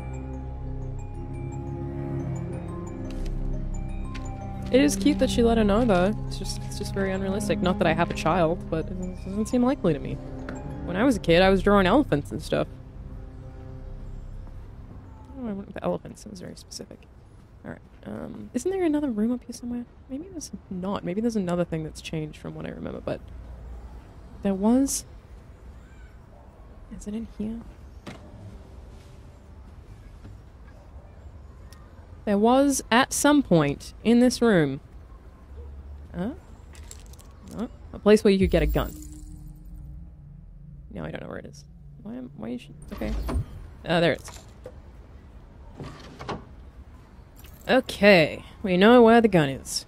It is cute that she let her know, though. It's just very unrealistic. Not that I have a child, but it doesn't seem likely to me. When I was a kid, I was drawing elephants and stuff. Oh, I went with the elephants. It was very specific. Alright, isn't there another room up here somewhere? Maybe there's not. Maybe there's another thing that's changed from what I remember, but... There was... Is it in here? There was, at some point, in this room... Oh, a place where you could get a gun. No, I don't know where it is. Why is she... Okay. There it is. Okay, we know where the gun is.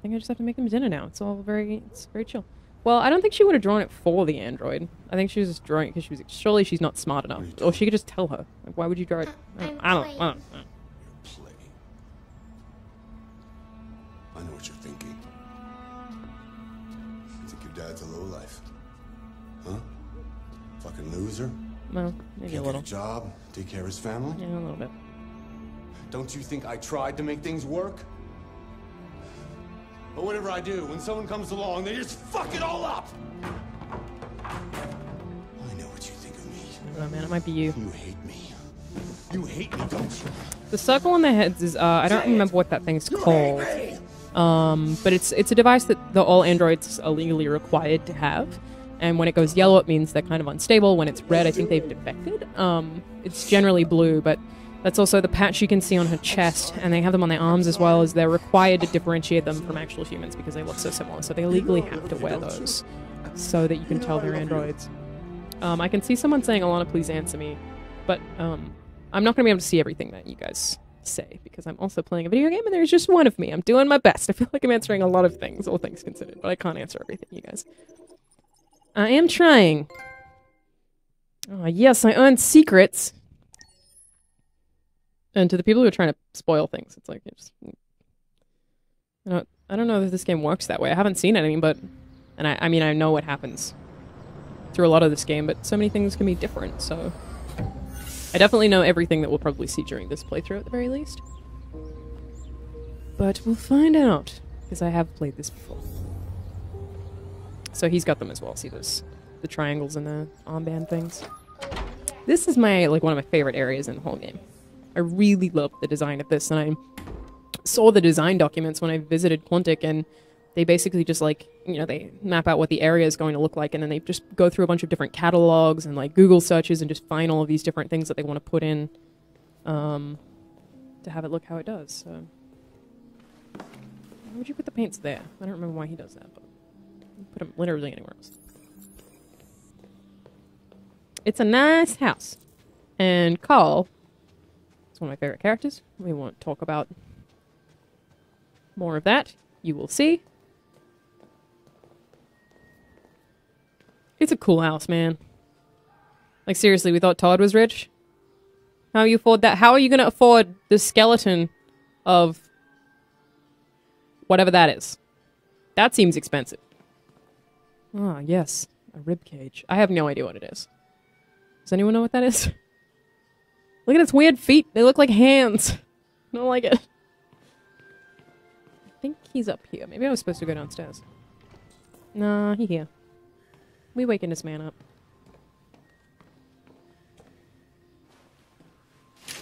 think I just have to make them dinner now. It's very chill. Well, I don't think she would have drawn it for the android. I think she was just drawing it because she was surely she's not smart enough, or she could just tell her. Like, why would you draw it? I don't know. Play. I know what you're thinking. You think your dad's a lowlife, huh? Fucking loser. Well, maybe Can't a little. Get a job, take care of his family. Yeah, a little bit. Don't you think I tried to make things work? But whatever I do, when someone comes along, they just fuck it all up! I know what you think of me. Oh man, it might be you. You hate me. You hate me, don't you? The circle on their heads is, I don't remember what that thing's called. But it's a device that all androids are legally required to have. And when it goes yellow, it means they're kind of unstable. When it's red, I think they've defected. It's generally blue, but that's also the patch you can see on her chest, and they have them on their arms as well, as they're required to differentiate them from actual humans because they look so similar. So they legally have to wear those so that you can tell they're androids. I can see someone saying, Alanah, please answer me. But I'm not going to be able to see everything that you guys say because I'm also playing a video game and there's just one of me. I'm doing my best. I feel like I'm answering a lot of things, all things considered, but I can't answer everything, you guys. I am trying. Oh, yes, I earned secrets. And to the people who are trying to spoil things, it's like, I don't know if this game works that way. I haven't seen anything, but, and I mean, I know what happens through a lot of this game, but so many things can be different, so I definitely know everything that we'll probably see during this playthrough at the very least. But we'll find out, because I have played this before. So he's got them as well. See those, the triangles and the armband things. This is my, like, one of my favorite areas in the whole game. I really love the design of this, and I saw the design documents when I visited Quantic, and they basically just, like, you know, they map out what the area is going to look like, and then they just go through a bunch of different catalogs and, like, Google searches and just find all of these different things that they want to put in to have it look how it does. So, why would you put the paints there? I don't remember why he does that, but put them literally anywhere else. It's a nice house. And Carl is one of my favorite characters. We won't talk about more of that. You will see. It's a cool house, man. Like, seriously, we thought Todd was rich? How you afford that? How are you going to afford the skeleton of whatever that is? That seems expensive. Ah, yes. A rib cage. I have no idea what it is. Does anyone know what that is? Look at its weird feet. They look like hands. I don't like it. I think he's up here. Maybe I was supposed to go downstairs. Nah, he's here. We waking this man up.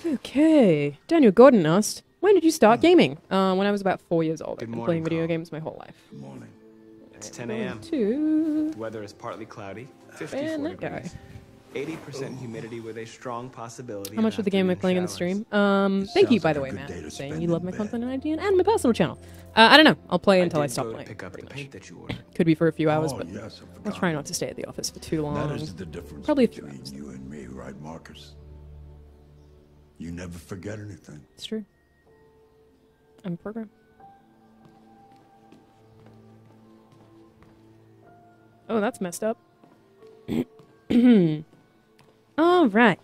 Okay. Daniel Gordon asked, when did you start gaming? When I was about 4 years old. I've been playing video games my whole life. Good morning. It's 10 a.m. The weather is partly cloudy, 54 degrees. 80% humidity with a strong possibility. How much of the game am I playing in the stream? Thank you, by the way, Matt, for saying you love my content on IGN and my personal channel. I don't know. I'll play until I stop playing. Could be for a few hours, but I'll try not to stay at the office for too long. That is the difference Probably a few between hours. you and me, right, Marcus? You never forget anything. It's true. I'm a program. Oh, that's messed up. All right.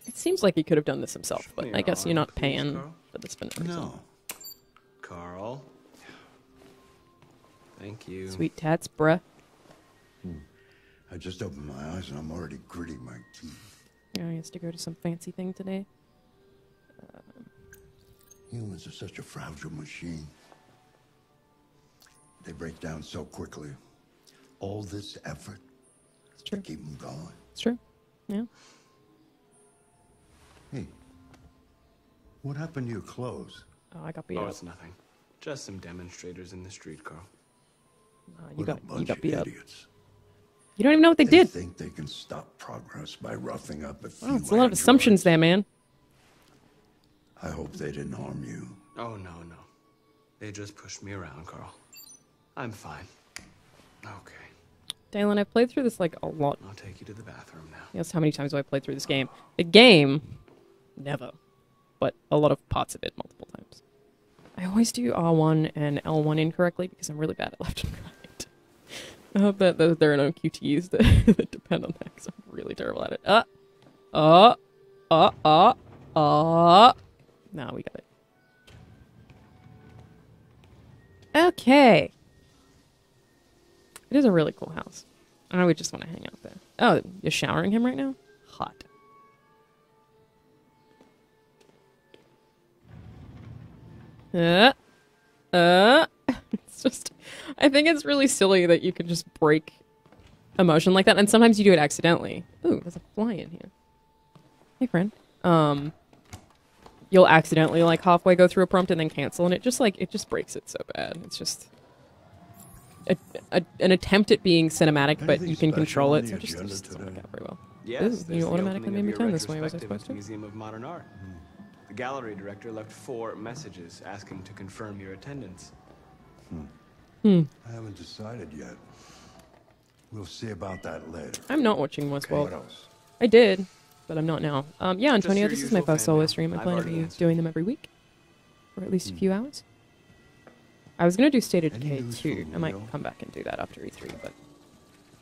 It seems like he could have done this himself, but I guess you're not paying for this for no reason. No. Carl. Thank you. Sweet tats, bruh. I just opened my eyes and I'm already gritting my teeth. Yeah, he has to go to some fancy thing today. Humans are such a fragile machine. They break down so quickly. All this effort to keep them going. It's true. Yeah. Hey, what happened to your clothes? Oh, I got beat up. Oh, it's nothing. Just some demonstrators in the street, Carl. You got beat up. Idiots. You don't even know what they did. Think they can stop progress by roughing up a few Oh, it's a lot of assumptions there, man. I hope they didn't harm you. Oh, no. They just pushed me around, Carl. I'm fine. Okay. Dalen, I've played through this, like, a lot. I'll take you to the bathroom now. Yes, how many times have I played through this game? The game? Never. but a lot of parts of it multiple times. I always do R1 and L1 incorrectly because I'm really bad at left and right. I hope that there are no QTEs that depend on that because I'm really terrible at it. No, we got it. Okay. It is a really cool house. I would just want to hang out there. Oh, you're showering him right now? Hot. It's just, I think it's really silly that you can just break emotion like that, and sometimes you do it accidentally. Ooh, there's a fly in here. Hey, friend. You'll accidentally like halfway go through a prompt and then cancel, and it just breaks it so bad. It's just an attempt at being cinematic, but you can control it, so it just doesn't work out very well. Yes, ooh, you automatically made me turn this way. Was I supposed to? Museum of Modern Art. The gallery director left 4 messages asking to confirm your attendance. I haven't decided yet. We'll see about that later. I'm not watching Westworld. What else? I did, but I'm not now. Yeah, Antonio, this is my first solo stream. I plan to be doing them every week, for at least a few hours. I was gonna do State of Decay too. I might come back and do that after E3, but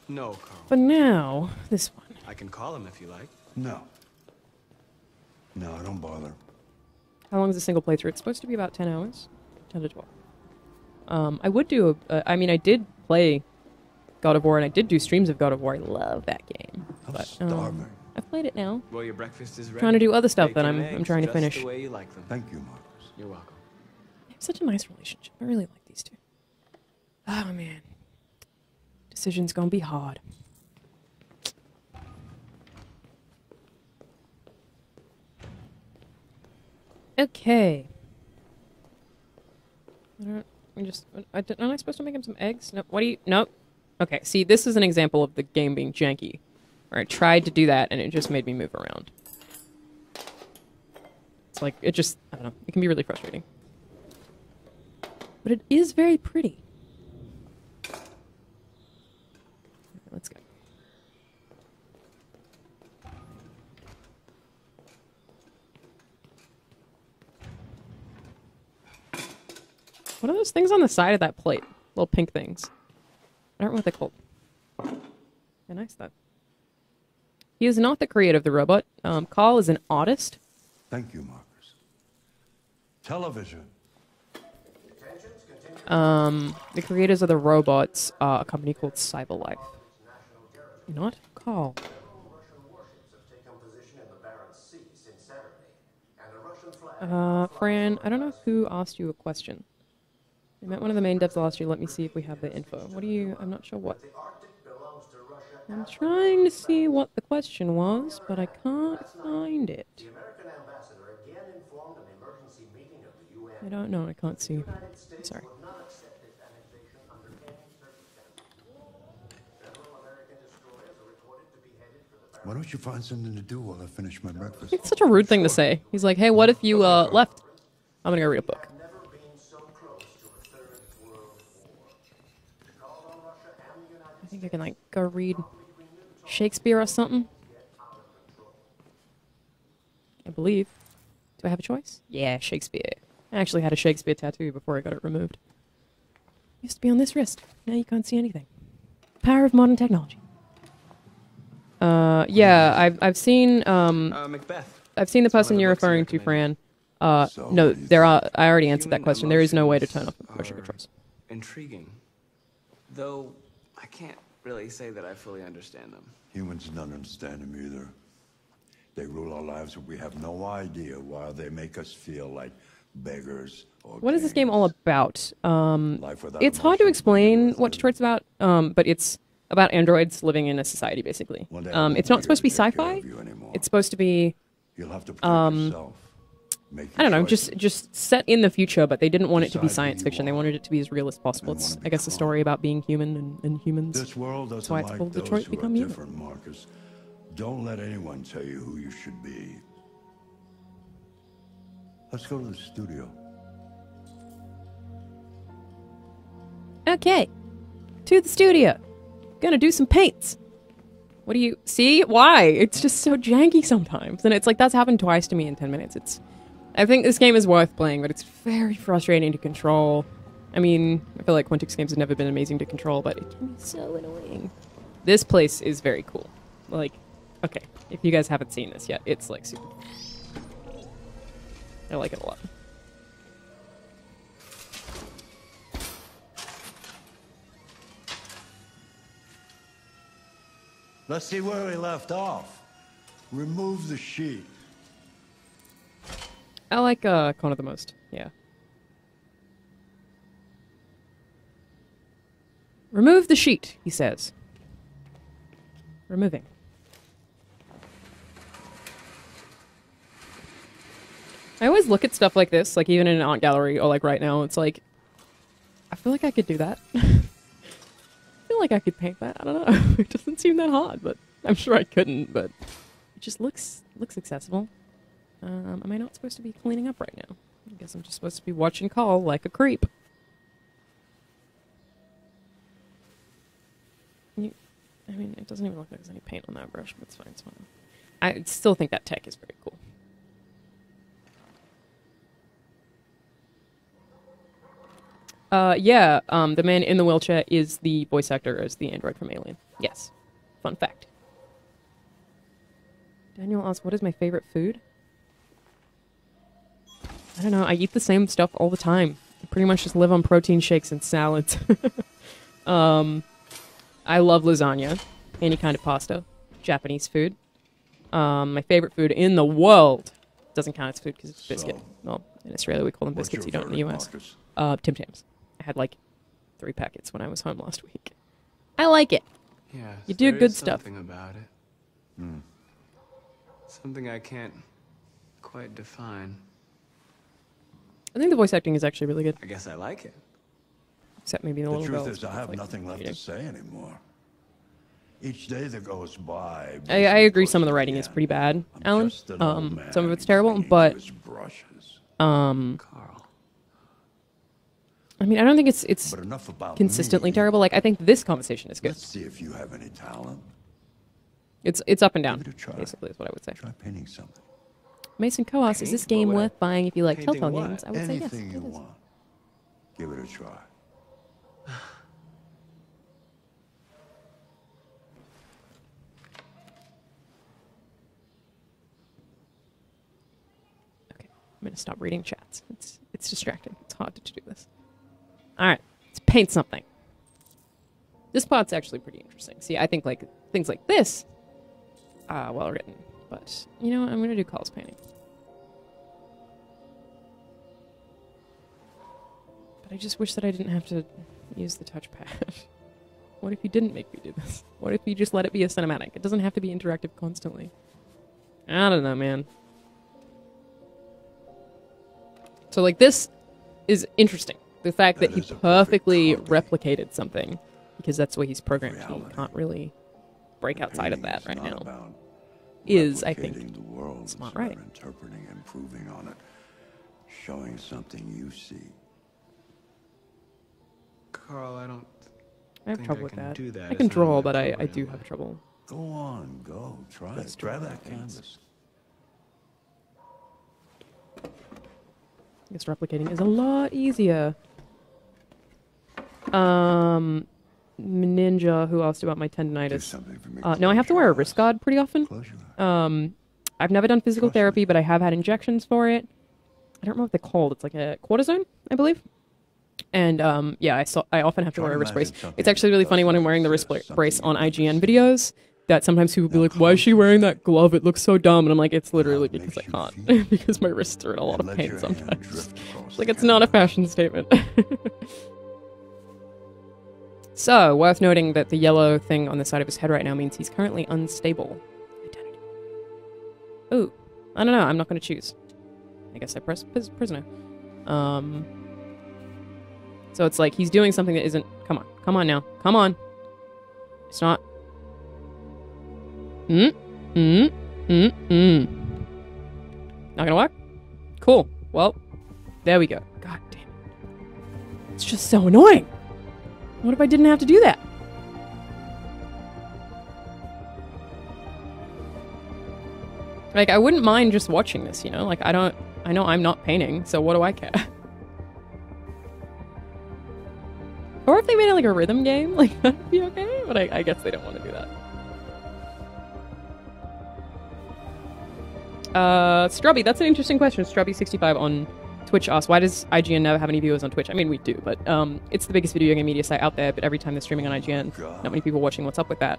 no, Carl. for now, this one. I can call him if you like. No, don't bother. How long is a single playthrough? It's supposed to be about 10 hours, 10 to 12. I would do I mean, I did play God of War, and I did do streams of God of War. I love that game. I'm starving. I've played it now. Well, your breakfast is ready. Trying to do other stuff that Bacon I'm eggs, trying to just finish. The way you like them. Thank you, Marcus. You're welcome. They have such a nice relationship. I really like these two. Oh man, decision's gonna be hard. Okay. Am I supposed to make him some eggs? No. What do you? Nope. Okay. See, this is an example of the game being janky. Where I tried to do that and it just made me move around. It's like I don't know. It can be really frustrating. But it is very pretty. Let's go. What are those things on the side of that plate? Little pink things. I don't know what they're called. They're nice, though. He is not the creator of the robot. Carl is an artist. Thank you, Marcus. Television. The creators of the robots are a company called Cyberlife. Not Carl. Fran, I don't know who asked you a question. I met one of the main devs last year. Let me see if we have the info. What do you... I'm not sure what. I'm trying to see what the question was, but I can't find it. I don't know. I can't see. I'm sorry. Why don't you find something to do while I finish my breakfast? It's such a rude thing to say. He's like, hey, what if you left? I'm gonna go read a book. I think I can like go read Shakespeare or something. I believe. Do I have a choice? Yeah, Shakespeare. I actually had a Shakespeare tattoo before I got it removed. Used to be on this wrist. Now you can't see anything. Power of modern technology. Yeah, I've seen Macbeth. I've seen the person you're referring to, Fran. No, there are. I already answered that question. There is no way to turn off motion controls. Intriguing, though I can't really say that I fully understand them. Humans don't understand them either. They rule our lives, but we have no idea why they make us feel like beggars. Or what is this game all about? It's hard to explain what Detroit's about, but it's about androids living in a society, basically. It's not supposed to be sci-fi. It's supposed to be, You'll have to yourself. I don't know, just set in the future, but they didn't want it to be science fiction. They wanted it to be as real as possible. It's, I guess, a story about being human and humans. This world doesn't That's why it's like called those Detroit who Become are Human. different, Marcus. Don't let anyone tell you who you should be. Let's go to the studio. Okay, to the studio. Gonna do some paints. What do you see? Why? It's just so janky sometimes, and it's like that's happened twice to me in 10 minutes. I think this game is worth playing, but it's very frustrating to control. I mean, I feel like Quantic's games have never been amazing to control, but it can be so annoying. This place is very cool. Like, okay, if you guys haven't seen this yet, it's like super cool. I like it a lot. Let's see where we left off. Remove the sheet. I like Connor the most, yeah. Remove the sheet, he says. Removing. I always look at stuff like this, like even in an art gallery or like right now, it's like, I feel like I could do that. I feel like I could paint that. I don't know. It doesn't seem that hard, but I'm sure I couldn't, but it just looks accessible. Am I not supposed to be cleaning up right now? I guess I'm just supposed to be watching Call like a creep. I mean, it doesn't even look like there's any paint on that brush, but it's fine, it's fine. I still think that tech is very cool. Yeah, the man in the wheelchair is the voice actor as the android from Alien. Yes. Fun fact. Daniel asks, what is my favorite food? I don't know, I eat the same stuff all the time. I pretty much just live on protein shakes and salads. I love lasagna, any kind of pasta, Japanese food. My favorite food in the world doesn't count as food because it's biscuit. Well, in Australia we call them biscuits, you don't in the US. Tim Tams. I had like 3 packets when I was home last week. I like it. Yeah, you do good stuff. Something about it. Something I can't quite define. I think the voice acting is actually really good. I guess I like it. Except maybe a little bit. The truth is, I have nothing left to say anymore. Each day that goes by. I agree. Some of the writing is pretty bad, Alan. Some of it's terrible, but Carl. I mean, I don't think it's consistently terrible. Like, I think this conversation is good. Let's see if you have any talent. It's up and down. Basically, is what I would say. Try painting something. Mason Coas, is this game worth buying if you like Painting Telltale what? games? I would say yes. Anything you want. Give it a try. Okay, I'm gonna stop reading chats. It's distracting. It's hard to do this. All right, let's paint something. This part's actually pretty interesting. See, I think like things like this, well written. But you know what? I'm gonna do Carl's painting. But I just wish that I didn't have to use the touchpad. What if you didn't make me do this? What if you just let it be a cinematic? It doesn't have to be interactive constantly. I don't know, man. So, like, this is interesting. The fact that he perfectly replicated something, because that's the way he's programmed. He can't really break outside of that right now. Is, I think, the world, smart writing. Interpreting, improving on it, showing something you see. Carl, I don't. I have trouble with can that. do that I can as an draw, but I editorial do have trouble. Go on, go. Try it. Try that canvas. I guess replicating is a lot easier. Ninja, who asked about my tendonitis. No, I have to wear a wrist guard pretty often. I've never done physical therapy, but I have had injections for it. I don't remember what they're called. It's like a cortisone, I believe. And yeah, I often have to wear a wrist brace. It's actually really funny when I'm wearing the wrist brace on IGN videos that sometimes people will be like, why is she wearing that glove? It looks so dumb. And I'm like, it's literally because I can't. Because my wrists are in a lot of pain sometimes. Like, it's not a fashion statement. So, worth noting that the yellow thing on the side of his head right now means he's currently unstable. Identity. Ooh. I don't know. I'm not going to choose. I guess I press prisoner. So it's like he's doing something that isn't... Come on. Come on now. Come on. It's not... Not gonna work? Cool. Well, there we go. God damn it. It's just so annoying. What if I didn't have to do that? Like, I wouldn't mind just watching this, you know? Like, I don't... I know I'm not painting, so what do I care? Or if they made it like a rhythm game, like that'd be okay, but I guess they don't want to do that. Strubby, that's an interesting question. Strubby65 on Twitch asked, why does IGN never have any viewers on Twitch? I mean, we do, but it's the biggest video game media site out there, but every time they're streaming on IGN, not many people watching. What's up with that?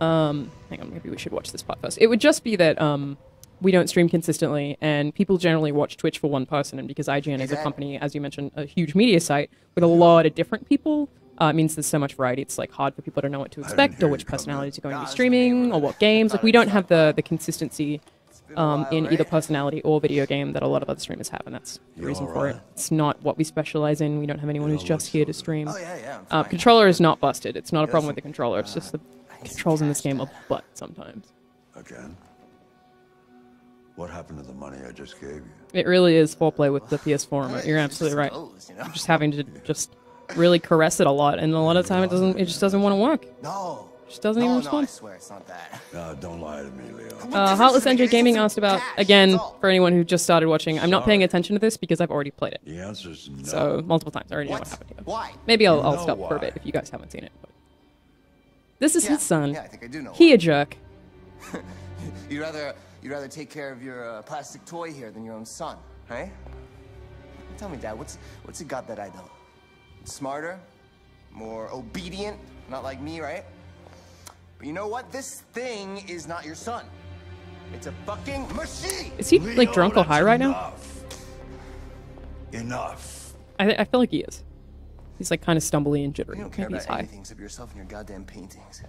Hang on, maybe we should watch this part first. It would just be that we don't stream consistently, and people generally watch Twitch for one person, and because IGN is a company, as you mentioned, a huge media site with a lot of different people, it means there's so much variety. It's like hard for people to know what to expect, or which personalities are going to be streaming, or what games. Like we don't have the consistency in either personality or video game that a lot of other streamers have, and that's the reason for it. It's not what we specialize in. We don't have anyone who's just here to stream. Controller is not busted. It's not a problem with the controller. It's just the controls in this game are butt sometimes. Again? What happened to the money I just gave you? It really is foreplay with the PS4 remote. You're absolutely right. You're just having to just really caress it a lot, and a lot of the time it just doesn't want to work. No. It just doesn't even respond. I swear it's not that. No, don't lie to me, Leo. Heartless NJ Gaming asked about, again, for anyone who just started watching, I'm not paying attention to this because I've already played it. The answer's no. So, multiple times. I already know what happened here. Why? Maybe I'll stop for a bit if you guys haven't seen it. But this is his son. Yeah, I think I do know. He a jerk. You'd rather take care of your plastic toy here than your own son, right? Tell me, Dad, what's it got that I don't? Smarter, more obedient, not like me, right? But you know what? This thing is not your son. It's a fucking machine. Is he like drunk or high right now? Enough. I feel like he is. He's like kind of stumbly and jittery. You don't care Maybe he's about high. anything except yourself and your goddamn paintings.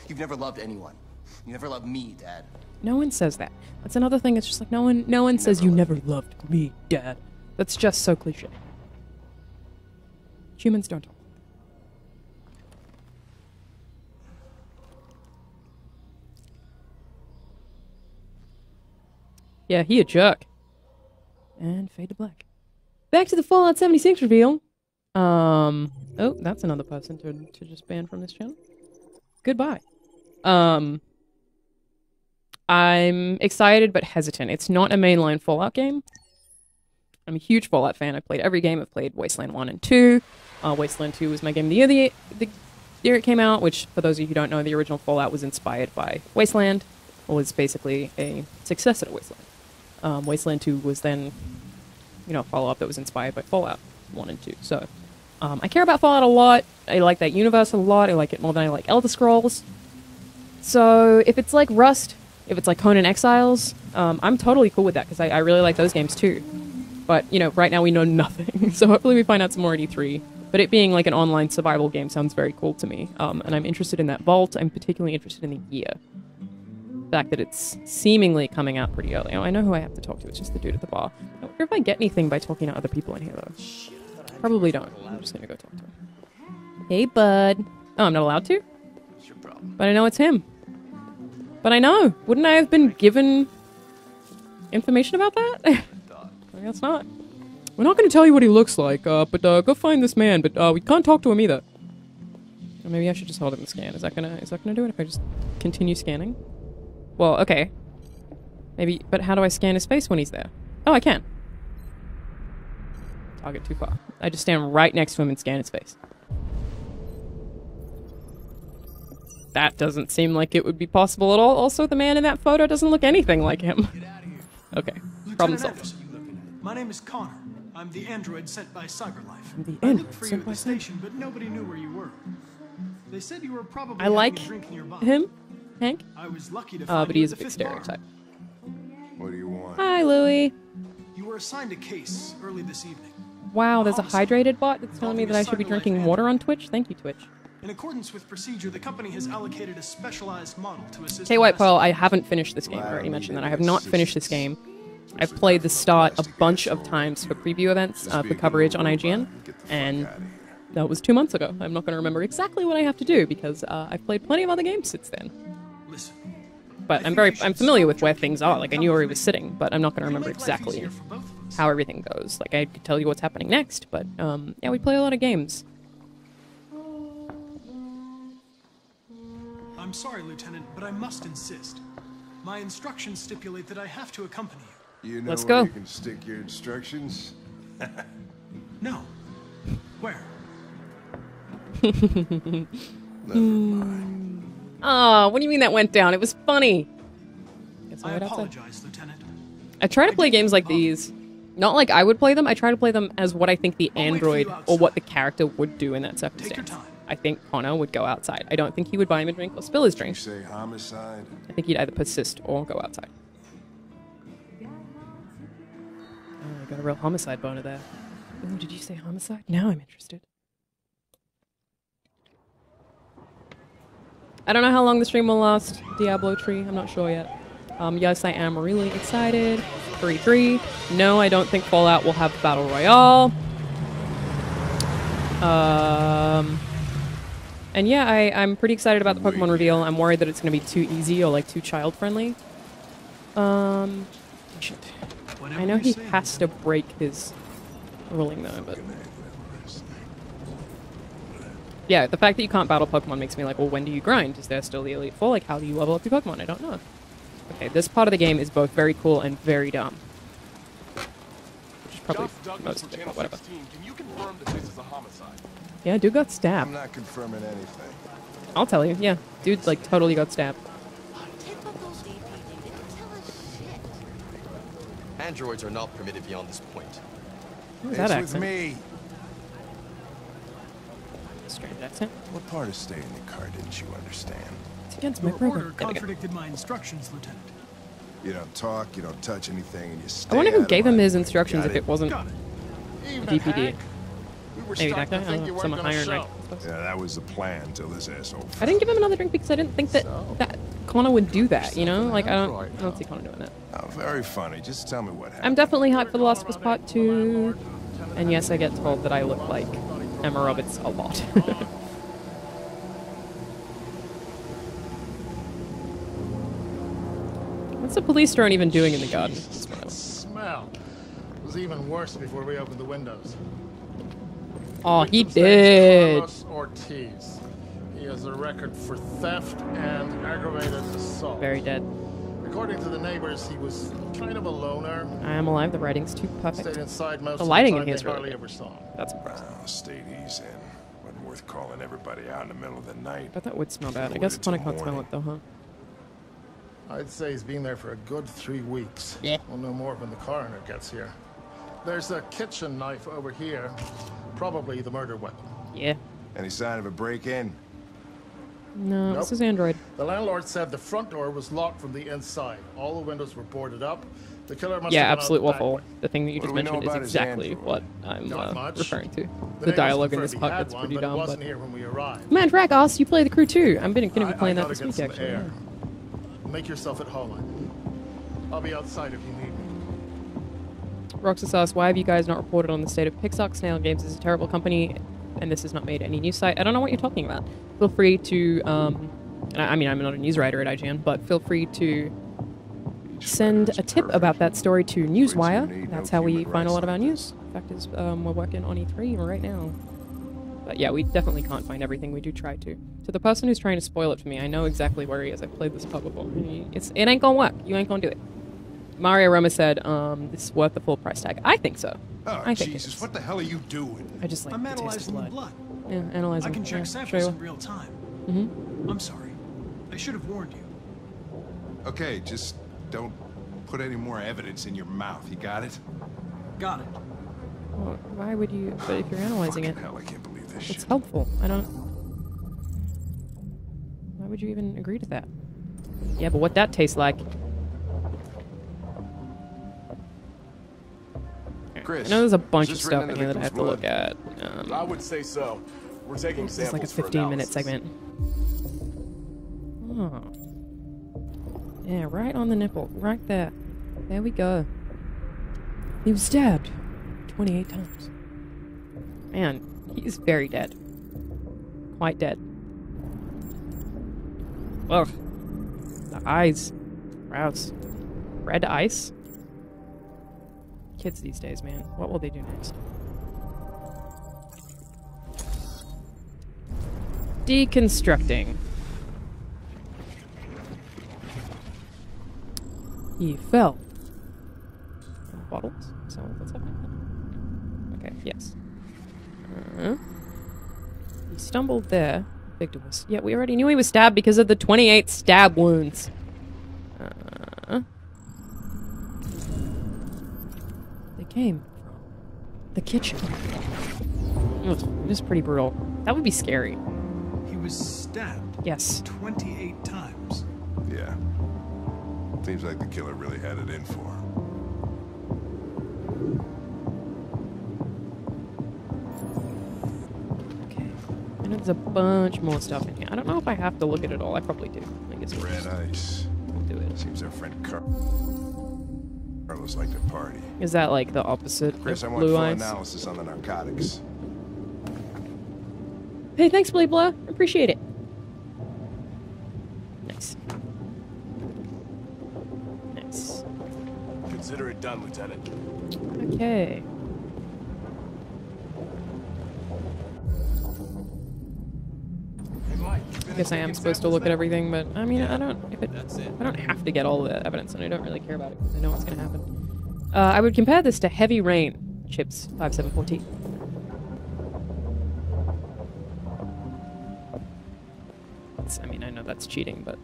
You've never loved anyone. You never loved me, Dad. No one says that. That's another thing. It's just like no one says you never loved me, Dad. That's just so cliche. Humans don't talk. Yeah, he a jerk. And fade to black. Back to the Fallout 76 reveal. Oh, that's another person to just ban from this channel. Goodbye. I'm excited but hesitant. It's not a mainline Fallout game. I'm a huge Fallout fan. I've played every game. I've played Wasteland 1 and 2. Wasteland 2 was my game of the year the year it came out, which, for those of you who don't know, the original Fallout was inspired by Wasteland. It was basically a successor to Wasteland. Wasteland 2 was then, a follow-up that was inspired by Fallout 1 and 2. So, I care about Fallout a lot. I like that universe a lot. I like it more than I like Elder Scrolls. So, if it's like Rust, if it's like Conan Exiles, I'm totally cool with that, because I really like those games too. But, right now we know nothing, so hopefully we find out some more at E3. But it being like an online survival game sounds very cool to me, and I'm interested in that vault. I'm particularly interested in the year. The fact that it's seemingly coming out pretty early. I know who I have to talk to, it's just the dude at the bar. I wonder if I get anything by talking to other people in here, though. Probably don't. I'm just gonna go talk to him. Hey, bud. Oh, I'm not allowed to? But I know it's him. But I know. Wouldn't I have been given information about that? I guess not. We're not going to tell you what he looks like, but go find this man, but we can't talk to him either. Or maybe I should just hold him and scan. Is that gonna do it if I just continue scanning? Well, okay. Maybe, but how do I scan his face when he's there? Oh, I can. Target too far. I just stand right next to him and scan his face. That doesn't seem like it would be possible at all. Also, the man in that photo doesn't look anything like him. Okay, problem solved. My name is Connor. I'm the android sent by CyberLife. I looked for you at the station, but nobody knew where you were. They said you were probably I like drinking your him, Hank. I was lucky to find but he is a big stereotype. What do you want? Hi, Louie. You were assigned a case early this evening. Wow, there's a hydrated bot that's telling me that I should be drinking water on Twitch. Thank you, Twitch. In accordance with procedure, the company has allocated a specialized model to assist. Hey, White Pearl, I haven't finished this game. I already mentioned that. I have not finished this game. I've played the start a bunch of times for preview events, for coverage on IGN, and that was 2 months ago. I'm not going to remember exactly what I have to do, because I've played plenty of other games since then. But I'm familiar with where things are. Like, I knew where he was sitting, but I'm not going to remember exactly how everything goes. Like, I could tell you what's happening next, but yeah, we play a lot of games. I'm sorry, Lieutenant, but I must insist. My instructions stipulate that I have to accompany you. You know Let's where go. you can stick your instructions? No. Where? Never mind. Oh, what do you mean that went down? It was funny. I apologize, Lieutenant. I try to play games like these. Not like I would play them. I try to play them as what I think the android or what the character would do in that circumstance. I think Connor would go outside. I don't think he would buy him a drink or spill his drink. You say homicide? I think he'd either persist or go outside. Oh, I got a real homicide boner there. Oh, did you say homicide? Now I'm interested. I don't know how long the stream will last, Diablo Tree. I'm not sure yet. Yes, I am really excited. 3-3. No, I don't think Fallout will have Battle Royale. And yeah, I'm pretty excited about the Pokemon reveal. I'm worried that it's going to be too easy or like too child-friendly. Shit. I know he has to break his ruling though, but... Yeah, the fact that you can't battle Pokemon makes me like, well, when do you grind? Is there still the Elite Four? Like, how do you level up your Pokemon? I don't know. Okay, this part of the game is both very cool and very dumb. Which is probably most of it, but whatever. Can you confirm that this is a homicide? Yeah, dude got stabbed. I'm not confirming anything. I'll tell you, yeah. Dude, like, totally got stabbed. Androids are not permitted beyond this point. Who's that accent? With me. Strange accent. What part of staying in the car didn't you understand? It's against my Your program. order contradicted my instructions, Lieutenant. You don't talk, you don't touch anything, and you stay I wonder who out of gave my him his way. instructions Got if it wasn't DPD. Maybe that guy? I don't know, someone higher in rank. Yeah, that was the plan until this asshole. I didn't give him another drink because I didn't think that Connor would do that, you know? Like, I don't see Connor doing that. Oh, very funny. Just tell me what happened. I'm definitely hyped for The Last of Us Part 2. And yes, I get told that I look like Emma Roberts a lot. What's the police drone even doing in the garden? Smell. It was even worse before we opened the windows. Oh, he Victim's name is did. Carlos Ortiz. He has a record for theft and aggravated assault. Very dead. According to the neighbors, he was kind of a loner. I am alive. The writing's too perfect. Stayed inside most The lighting of in the here time. is They really hardly good. ever saw him. That's impressive. Oh, stayed easy in. Wasn't worth calling everybody out in the middle of the night. But that would smell bad. I guess Connor can't smell it though, huh? I'd say he's been there for a good 3 weeks. Yeah. We'll know more when the coroner gets here. There's a kitchen knife over here. Probably the murder weapon. Yeah. Any sign of a break-in? No, Nope. this is Android. The landlord said the front door was locked from the inside. All the windows were boarded up. The killer must Yeah, have gone out absolute the back waffle. way. The thing that you What just do we know mentioned is about his exactly Android? what I'm Not much. referring to. The neighbors dialogue in confirmed this he part had gets one, pretty but dumb. he wasn't But here when we arrived. man, Drac asked you play the crew too. I'm going to be playing that I this gotta week get some actually. air. Make yourself at home. I'll be outside if you need me. Roxas asks, why have you guys not reported on the state of Pixar? Snail Games is a terrible company, and this has not made any news site. I don't know what you're talking about. Feel free to, I mean, I'm not a news writer at IGN, but feel free to send a tip about that story to Newswire. That's how we find a lot of our news. Fact is, we're working on E3 right now. But yeah, we definitely can't find everything. We do try to. To the person who's trying to spoil it for me, I know exactly where he is. I've played this part before. It ain't gonna work. You ain't gonna do it. Mario Roma said, this is worth the full price tag. I think so. Oh, I think Jesus, what the hell are you doing? I just like I'm the taste of analyzing the blood. blood. Yeah, analyzing. I can check yeah, samples sure. in real time. Mm-hmm. I'm sorry. I should have warned you. Okay, just don't put any more evidence in your mouth. You got it? Got it. Well, why would you? But if you're analyzing it, hell, I can't believe this it's helpful. I don't. Why would you even agree to that? Yeah, but what that tastes like? Chris, I know there's a bunch of is this stuff written in in here the that I have to victim's look at. I would say so. We're taking This is like a samples for 15-minute analysis. segment. Oh. Yeah, right on the nipple. Right there. There we go. He was stabbed 28 times. Man, he's very dead. Quite dead. Ugh. The eyes. Gross. Red ice? Kids these days, man. What will they do next? Deconstructing. He fell bottles. So what's happening? Okay, yes. He stumbled there. Victor was... Yeah, we already knew he was stabbed because of the 28 stab wounds. They came from the kitchen. It is pretty brutal. That would be scary. He was stabbed. Yes. 28 times. Yeah. Seems like the killer really had it in for him. I know there's a bunch more stuff in here. I don't know if I have to look at it all. I probably do. I guess Red ice. We'll do it. Seems our friend Carlos liked to party. Is that like the opposite Chris, I of want blue full eyes? analysis on the narcotics. Hey, thanks, Blade Blur. Appreciate it. Nice. Nice. Consider it done, Lieutenant. Okay. I guess I am supposed to look at everything, but I mean, I don't. If I don't have to get all the evidence, and I don't really care about it because I know what's going to happen. I would compare this to Heavy Rain, Chips 5714. I mean, I know that's cheating, but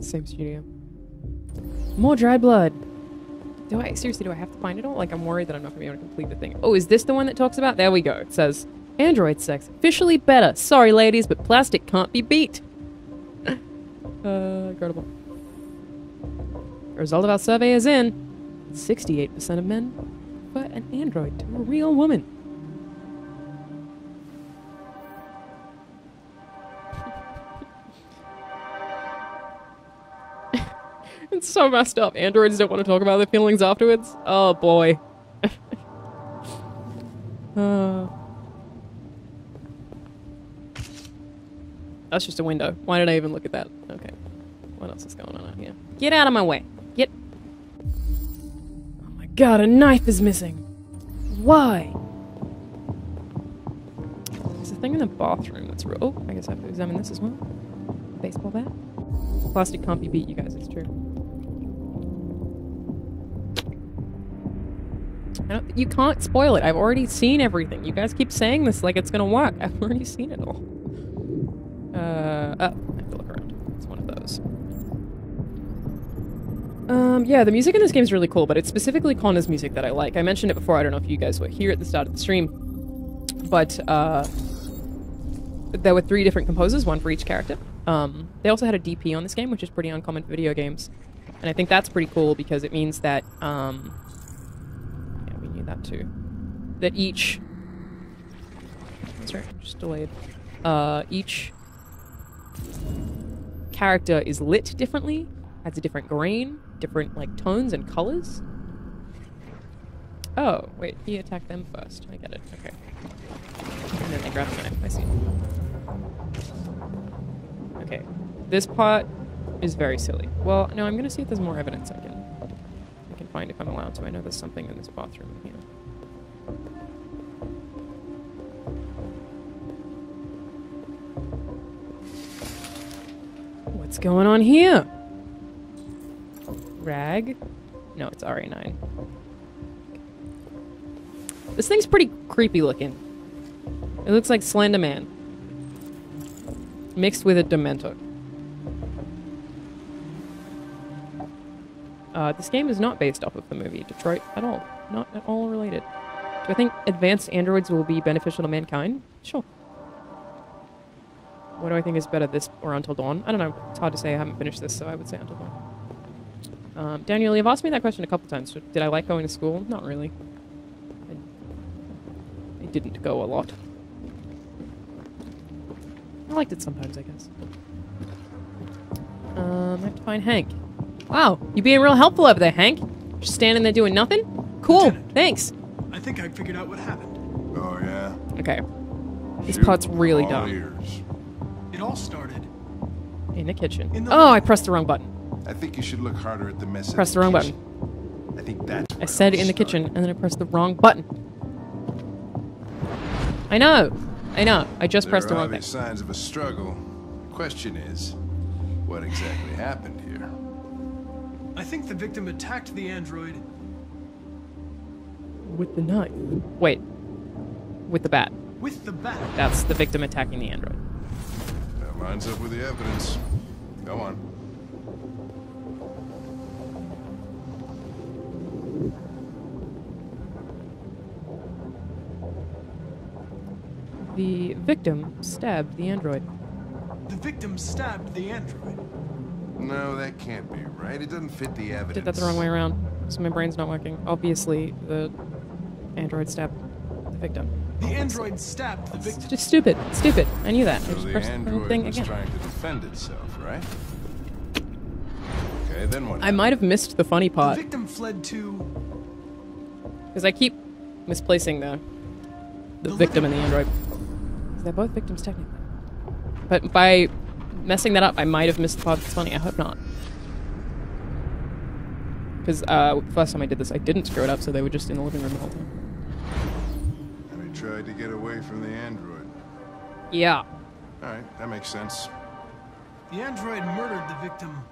same studio. More dry blood. Do I have to find it all? Like, I'm worried that I'm not going to be able to complete the thing. Oh, is this the one that talks about? There we go. It says, Android sex officially better. Sorry, ladies, but plastic can't be beat. Incredible. The result of our survey is in. 68% of men prefer an android to a real woman. It's so messed up. Androids don't want to talk about their feelings afterwards. Oh boy. That's just a window. Why did I even look at that? Okay. What else is going on out here? Get out of my way. Get. Oh my god, a knife is missing. Why? There's a thing in the bathroom that's real. Oh, I guess I have to examine this as well. Baseball bat. Plastic can't be beat, you guys. It's true. You can't spoil it. I've already seen everything. You guys keep saying this like it's gonna work. I've already seen it all. Oh, I have to look around. It's one of those. Yeah, the music in this game is really cool, but it's specifically Connor's music that I like. I mentioned it before. I don't know if you guys were here at the start of the stream, but there were 3 different composers, one for each character. They also had a DP on this game, which is pretty uncommon for video games, and I think that's pretty cool because it means that yeah, we knew that too. That each, sorry, just delayed. Each character is lit differently, has a different grain, different like tones and colors. Oh, wait, he attacked them first. I get it. Okay. And then they grab the knife. I see. Okay. This part is very silly. Well, no, I'm gonna see if there's more evidence I can find if I'm allowed to. I know there's something in this bathroom here. What's going on here? Rag? No, it's RA9. This thing's pretty creepy looking. It looks like Slender Man. Mixed with a Dementor. This game is not based off of the movie Detroit at all. Not at all related. Do I think advanced androids will be beneficial to mankind? Sure. What do I think is better, this or Until Dawn? I don't know. It's hard to say. I haven't finished this, so I would say Until Dawn. Daniel, you've asked me that question a couple times. Did I like going to school? Not really. I didn't go a lot. I liked it sometimes, I guess. I have to find Hank. Wow, you being real helpful over there, Hank. Just standing there doing nothing? Cool, Lieutenant, thanks. I think I figured out what happened. Oh, yeah? Okay. This part's really dumb. Ears. It all started in the kitchen. Oh, I pressed the wrong button. I think you should look harder at the mess. Press the wrong button. I think that's I said in the kitchen, and then I pressed the wrong button. I know. I just pressed the wrong thing. There are signs of a struggle. Question is, what exactly happened here? I think the victim attacked the android with the knife. Wait. With the bat. With the bat. That's the victim attacking the android. That lines up with the evidence. Go on. The victim stabbed the android. The victim stabbed the android. No, that can't be right. It doesn't fit the evidence. Did that the wrong way around. So my brain's not working. Obviously, the android stabbed the victim. The android stabbed the victim. It's just stupid. Stupid. I knew that. So I just the pressed the android thing was again. trying to defend itself, right? Okay, then what? I might have missed the funny part. The victim fled to... Because I keep misplacing the victim and the android. They're both victims, technically. But by messing that up, I might have missed the part that's funny. I hope not. Because first time I did this, I didn't screw it up, so they were just in the living room the whole time. And he tried to get away from the android. Yeah. Alright, that makes sense. The android murdered the victim.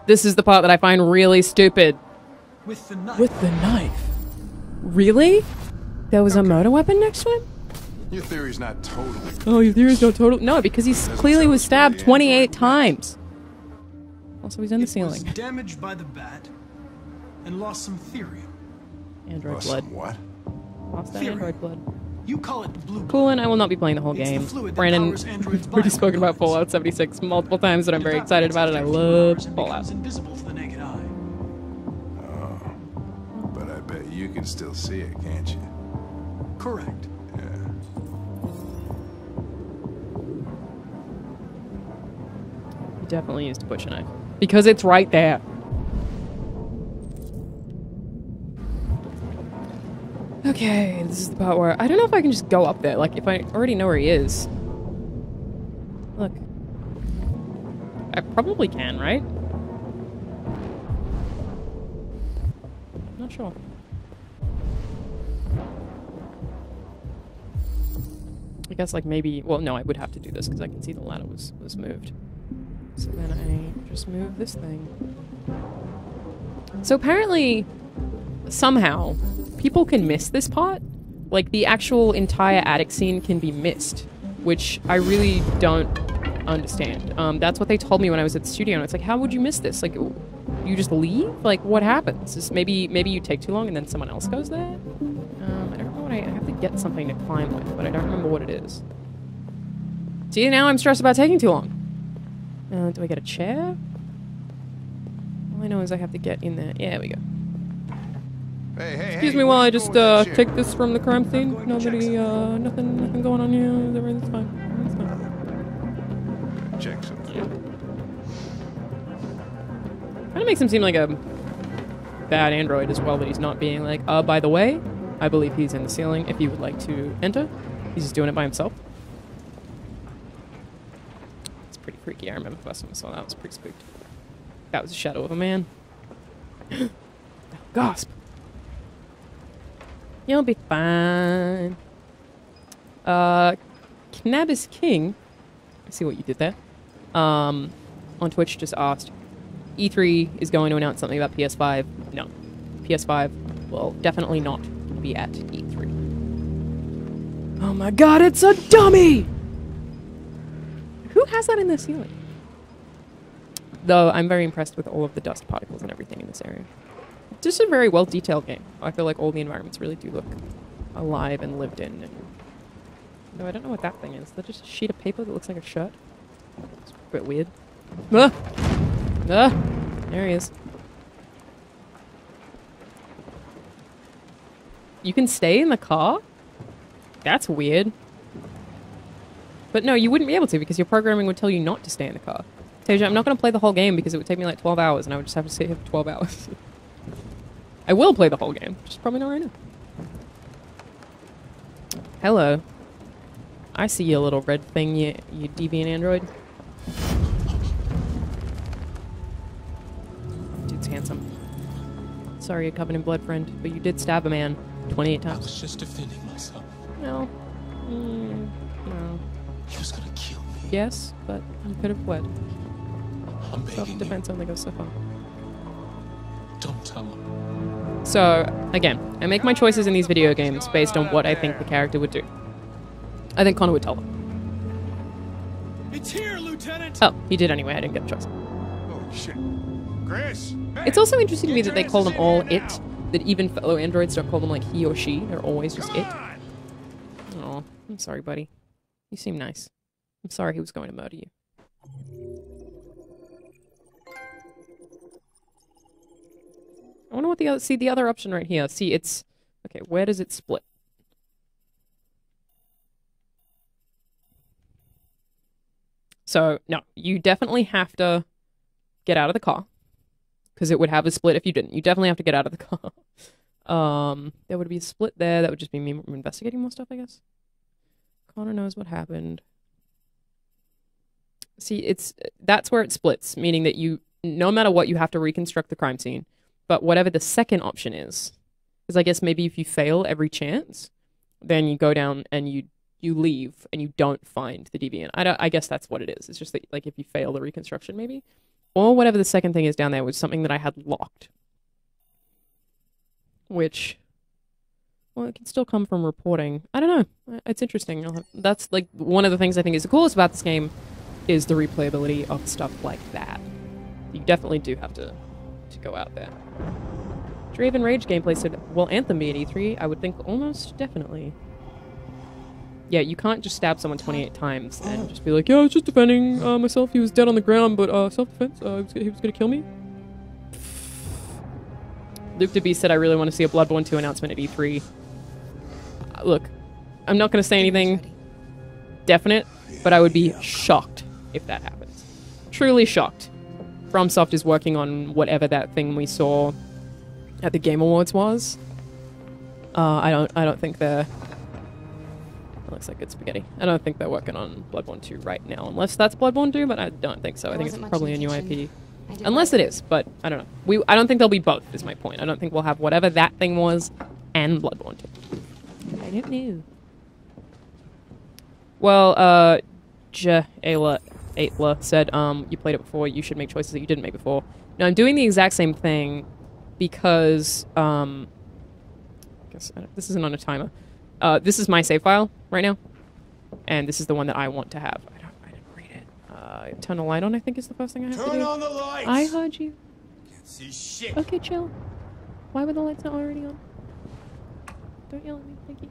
This is the part that I find really stupid. With the knife. With the knife? Really? There was a murder weapon next to him? Your theory's not totally... Oh, your theory's not total... No, because he clearly was stabbed 28 times. Also, he's in the ceiling. Was damaged by the bat and lost some therium. Android Lost blood. some what? Lost that android blood. You call it blue blood. Cool, and I will not be playing the whole game. Brandon, we've already spoken about Fallout 76 multiple times, and I'm very excited about it. I love Fallout. Invisible to the naked eye. Oh. But I bet you can still see it, can't you? Correct. Yeah. You definitely used a butcher knife. Because it's right there. Okay, this is the part where I don't know if I can just go up there. Like, if I already know where he is. Look. I probably can, right? Not sure. I guess, like, maybe... Well, no, I would have to do this because I can see the ladder was moved. So then I just move this thing. So apparently, somehow, people can miss this part. Like, the actual entire attic scene can be missed, which I really don't understand. That's what they told me when I was at the studio, and it's like, how would you miss this? Like, you just leave? Like, what happens? Is maybe you take too long and then someone else goes there? I don't know what I have to get something to climb with, but I don't remember what it is. See, now I'm stressed about taking too long. Do I get a chair? All I know is I have to get in there. Yeah, there we go. Excuse me while I just take this from the crime scene. Nobody, nothing going on here. Everything's fine. Everything's fine. Check something. Kind of makes him seem like a bad android as well, that he's not being like, by the way, I believe he's in the ceiling. If you would like to enter, he's just doing it by himself. It's pretty freaky. I remember the last time I saw that. I was pretty spooked. That was a shadow of a man. Gasp. You'll be fine. Cannabis King, I see what you did there. On Twitch just asked, E3 is going to announce something about PS5. No. PS5 will definitely not be at E3. Oh my god, it's a dummy! Who has that in their ceiling? Though I'm very impressed with all of the dust particles and everything in this area. Just a very well-detailed game. I feel like all the environments really do look alive and lived in. No, I don't know what that thing is. Is that just a sheet of paper that looks like a shirt? It's a bit weird. Ah! Ah! There he is. You can stay in the car? That's weird. But no, you wouldn't be able to because your programming would tell you not to stay in the car. Tasia, I'm not going to play the whole game because it would take me like 12 hours and I would just have to sit here for 12 hours. I will play the whole game, just probably not right now. Hello. I see you little red thing, you deviant android. Dude's handsome. Sorry you're covered in blood, friend, but you did stab a man 28 times. I was just defending myself. No. No. He was gonna kill me. Yes, but you could have fled. I'm begging Self-defense only goes so far. Don't tell him. So, again, I make my choices in these video games based on what I think the character would do. I think Connor would tell them. It's here, Lieutenant. Oh, he did anyway. I didn't get a choice. Holy shit. Chris! It's also interesting to me that they call them all it, that even fellow androids don't call them like he or she. They're always just it. Oh, I'm sorry, buddy. You seem nice. I'm sorry he was going to murder you. I wonder what the other, see the other option right here. See, it's, okay, where does it split? So, no, you definitely have to get out of the car. Because it would have a split if you didn't. You definitely have to get out of the car. There would be a split there. That would just be me investigating more stuff, I guess. Connor knows what happened. See, that's where it splits, meaning that you, no matter what, you have to reconstruct the crime scene. But whatever the second option is I guess maybe if you fail every chance, then you go down and you leave and you don't find the deviant. I guess that's what it is. It's just that, like, if you fail the reconstruction, maybe. Or whatever the second thing is down there was something that I had locked. Which, well, it can still come from reporting. I don't know. It's interesting. That's, like, one of the things I think is the coolest about this game is the replayability of stuff like that. You definitely do have to go out there. Draven Rage gameplay said, will Anthem be at E3? I would think almost definitely. Yeah, you can't just stab someone 28 times and just be like, yeah, I was just defending myself. He was dead on the ground, but self-defense, he was going to kill me. Luke DeB said, I really want to see a Bloodborne 2 announcement at E3. Look, I'm not going to say anything definite, but I would be shocked if that happens. Truly shocked. FromSoft is working on whatever that thing we saw at the Game Awards was. I don't think they're... Looks like it's spaghetti. I don't think they're working on Bloodborne 2 right now, unless that's Bloodborne 2, but I don't think so. I think it's probably a new IP. Unless it is, but I don't know. I don't think there'll be both, is my point. I don't think we'll have whatever that thing was and Bloodborne 2. I don't know. Well, Ayla said, you played it before, you should make choices that you didn't make before. Now, I'm doing the exact same thing because, I guess, this isn't on a timer. This is my save file right now, and this is the one that I want to have. I didn't read it. Turn the light on, I think, is the first thing I have to do. Turn on the lights! I heard you. Can't see shit. Okay, chill. Why were the lights not already on? Don't yell at me, thank you.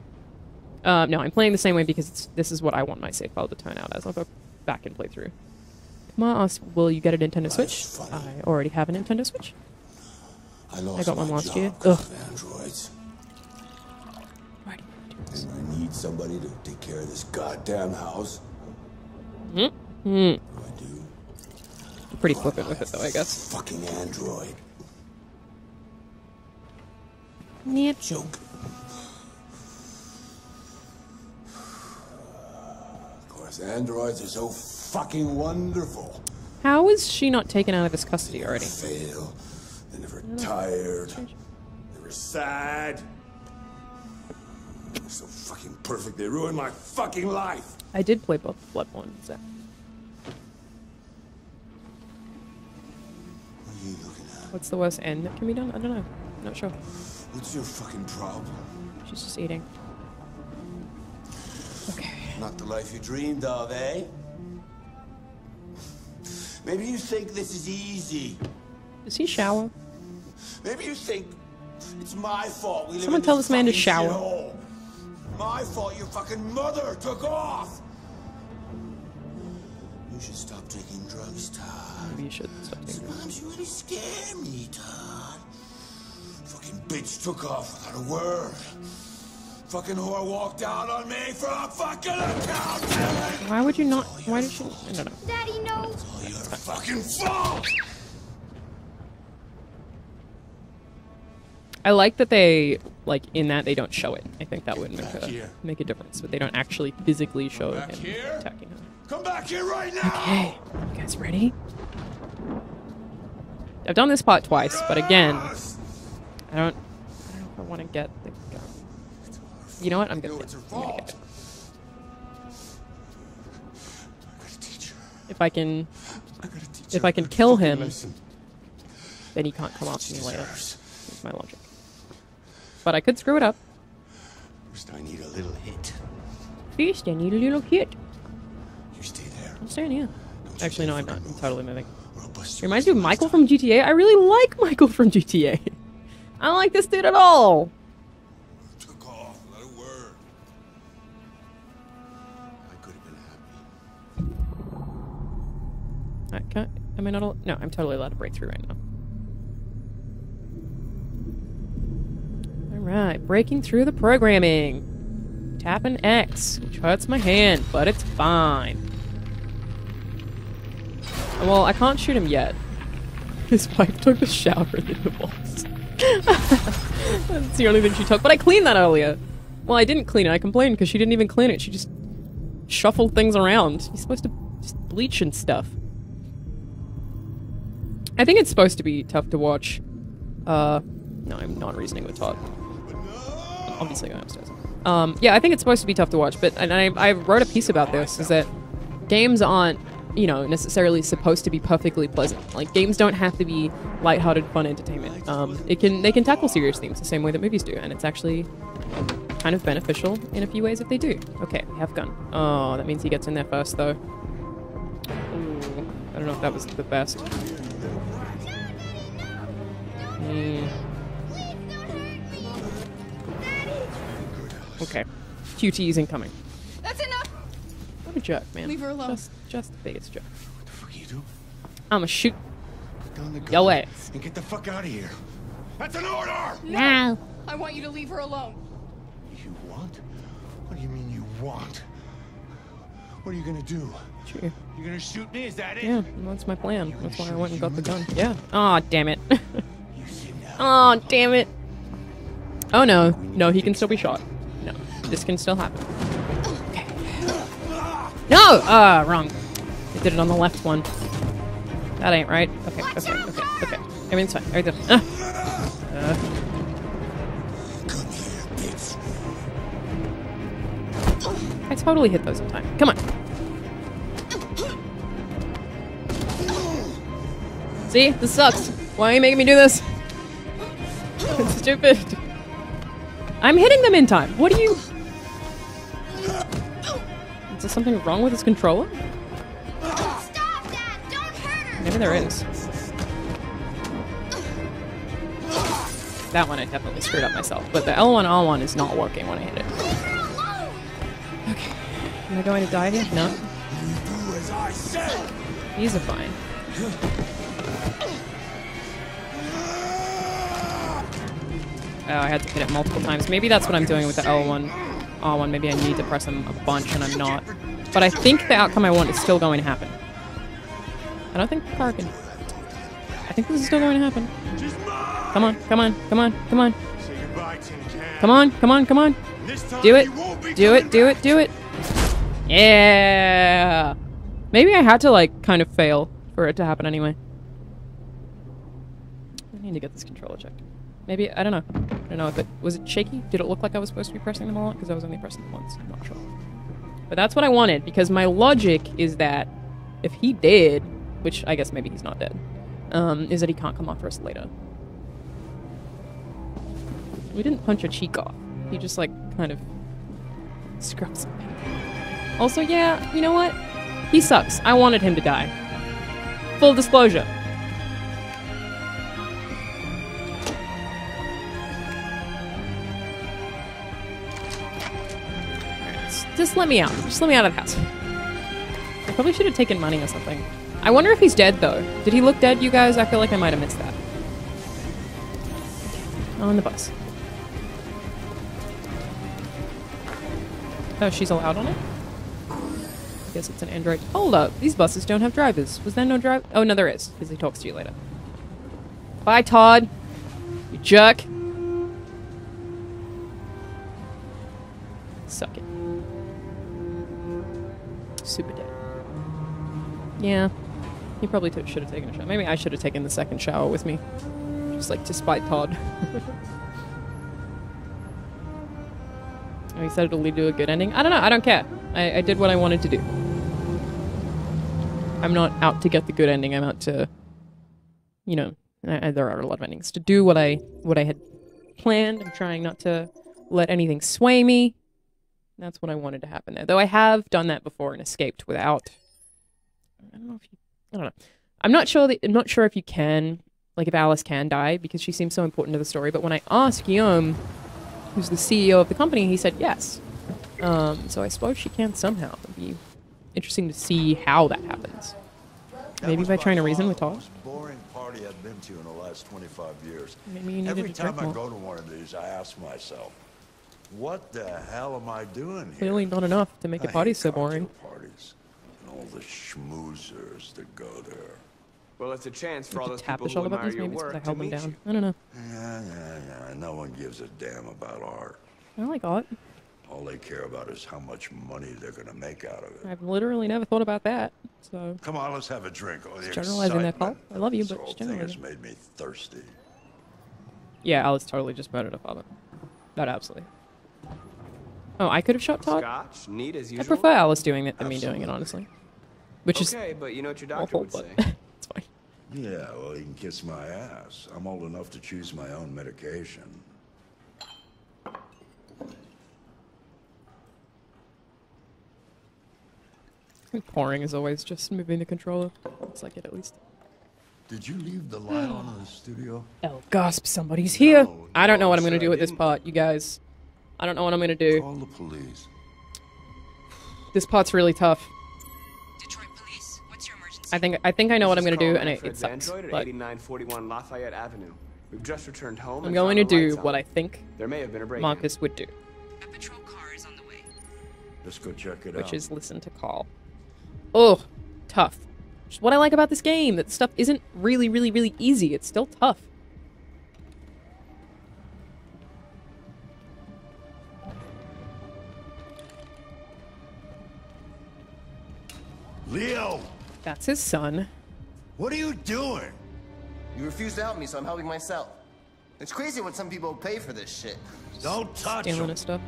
No, I'm playing the same way because this is what I want my save file to turn out as. I'll go back and play through. Kamar asked, will you get a Nintendo Switch? I already have a Nintendo Switch. I got one last year. Ugh. Androids. And I need somebody to take care of this goddamn house. I do. I'm pretty flippant with it, though, I guess. Fucking android. Yep. Joke. Of course, androids are so fucking wonderful. How is she not taken out of his custody already? Fail. They're never tired. Never sad. They're so fucking perfect. They ruined my fucking life. I did play both Bloodborne, so. What are you looking at? What's the worst end that can be done? I don't know. I'm not sure. What's your fucking problem? She's just eating. Okay. Not the life you dreamed of, eh? Maybe you think this is easy. Does he shower? Maybe you think it's my fault. We Someone tell this man to shower. Shithole. My fault your fucking mother took off. You should stop taking drugs, Todd. Maybe you should stop taking drugs. Sometimes you really scare me, Todd. Fucking bitch took off without a word. Fucking whore walked out on me for a fucking account. Why would you not? Why did you? I don't know. Daddy, no. It's all your fucking fault. I like that they, like, in that they don't show it. I think that would make a difference, but they don't actually physically show him attacking her. Come back here right now. Okay, you guys ready? I've done this part twice, but again, I don't know if I want to get the gun. You know what? I'm gonna get it. If I can kill him, then he can't come after me later. That's my logic. But I could screw it up. First, I need a little hit. First, I need a little hit. You stay there. I'm staying here. Actually, no, I'm not. I'm totally moving. Reminds me of Michael from GTA. I really like Michael from GTA. I don't like this dude at all. Took off without a word. I could have been happy. Am I not allowed? No, I'm totally allowed to break through right now. Alright, breaking through the programming. Tapping X, which hurts my hand, but it's fine. Well, I can't shoot him yet. His wife took a shower in the box. That's the only thing she took. But I cleaned that earlier. Well, I didn't clean it. I complained because she didn't even clean it. She just shuffled things around. You're supposed to just bleach and stuff. I think it's supposed to be tough to watch. No, I'm not reasoning with Todd. I'm obviously going upstairs. Yeah, I think it's supposed to be tough to watch, but and I wrote a piece about this, is that games aren't, you know, necessarily supposed to be perfectly pleasant. Like, games don't have to be lighthearted, fun entertainment. They can tackle serious themes the same way that movies do, and it's actually kind of beneficial in a few ways if they do. Okay, we have gun. Oh, that means he gets in there first, though. Ooh, I don't know if that was the best. Okay. QT's incoming. That's enough! What a jerk, man. Leave her alone. Just the biggest jerk. What the fuck are you doing? I'ma shoot Down the gun yo ass. and get the fuck out of here. That's an order! No! I want you to leave her alone. You want? What do you mean you want? What are you gonna do? Sure. You're gonna shoot me? Is that it? Yeah, that's my plan. That's why I went and got the gun. Yeah. Aw, damn it. Aw, damn it. Oh no. No, he can still be shot. No. This can still happen. Okay. No! Wrong. I did it on the left one. That ain't right. Okay, okay, okay, okay. Everything's fine. Everything's fine. I totally hit those in time. Come on. See? This sucks. Why are you making me do this? It's stupid. I'm hitting them in time. What do you... Is there something wrong with this controller? Stop, Dad! Don't hurt her! Maybe there is. That one I definitely screwed up myself. But the L1, R1 is not working when I hit it. Okay. Am I going to die here? No. Do as I say. These are fine. Oh, I had to hit it multiple times. Maybe that's what I'm doing with the L1, R1. Maybe I need to press them a bunch and I'm not. But I think the outcome I want is still going to happen. I don't think Park can... I think this is still going to happen. Come on, come on, come on, come on. Come on, come on, come on. Do it. Do it, do it, do it. Yeah. Maybe I had to, like, kind of fail for it to happen anyway. I need to get this controller checked. Maybe, I don't know. I don't know if it... Was it shaky? Did it look like I was supposed to be pressing them a lot? Because I was only pressing them once. I'm not sure. But that's what I wanted, because my logic is that if he did, which I guess maybe he's not dead, is that he can't come after us later. We didn't punch a cheek off. He just, like, kind of scrubbed something. Also, yeah, you know what? He sucks. I wanted him to die. Full disclosure. Just let me out. Just let me out of the house. I probably should have taken money or something. I wonder if he's dead, though. Did he look dead, you guys? I feel like I might have missed that. On the bus. Oh, she's allowed on it? I guess it's an android. Hold up. These buses don't have drivers. Was there no driver? Oh, no, there is. Because he talks to you later. Bye, Todd. You jerk. Suck it. Super dead. Yeah. He probably should have taken a shower. Maybe I should have taken the second shower with me. Just like to spite Todd. Oh, he said it'll lead to a good ending? I don't know. I don't care. I did what I wanted to do. I'm not out to get the good ending. I'm out to, you know, There are a lot of endings. To do what I had planned. I'm trying not to let anything sway me. That's what I wanted to happen there. Though I have done that before and escaped without. I don't know. I'm not sure if you can, like, if Alice can die, because she seems so important to the story. But when I asked Guillaume, who's the CEO of the company, he said yes. So I suppose she can somehow. It'd be interesting to see how that happens. Maybe by trying to reason with Todd. Boring party I've been to in the last 25 years. Maybe you need Every to time I more. go to one of these, I ask myself, what the hell am I doing here? Clearly not enough to make a party so boring. Parties and all the schmoozers that go there. Well, it's a chance for all those Tap people the who shuttle admire buttons, your maybe it's because I work held to them meet down. you. I don't know. Yeah. No one gives a damn about art. I like art. All they care about is how much money they're gonna make out of it. I've literally never thought about that. So Come on, let's have a drink. Oh, the generalizing that, Paul. I love you, this but whole just thing has generalizing. made me thirsty. Yeah, Alice totally just murdered her father. Not absolutely. Oh, I could have shot Todd? Scotch, neat as I usual. prefer Alice doing it than me doing it, honestly. Which is Okay, but you know what your doctor awful, would but say. it's fine. Yeah, well, you can kiss my ass. I'm old enough to choose my own medication. Pouring is always just moving the controller. Looks like it at least. Did you leave the light on in the studio? Oh, gasp, somebody's here. I don't know what I'm going to do with this part, you guys. I don't know what I'm going to do. Call the police. This part's really tough. Detroit Police, what's your emergency? I think I know what I'm going to do, and it sucks. Android at But 8941 Lafayette Avenue. We've just returned home. I'm and going to found the do lights what on. I think There may have been a break-in. Marcus would do, Let's go check it which out. is listen to Carl. Oh, tough. Which is what I like about this game, that stuff isn't really, really, really easy. It's still tough. Leo! That's his son. What are you doing? You refuse to help me, so I'm helping myself. It's crazy what some people pay for this shit. Don't touch Stealing him. his stuff.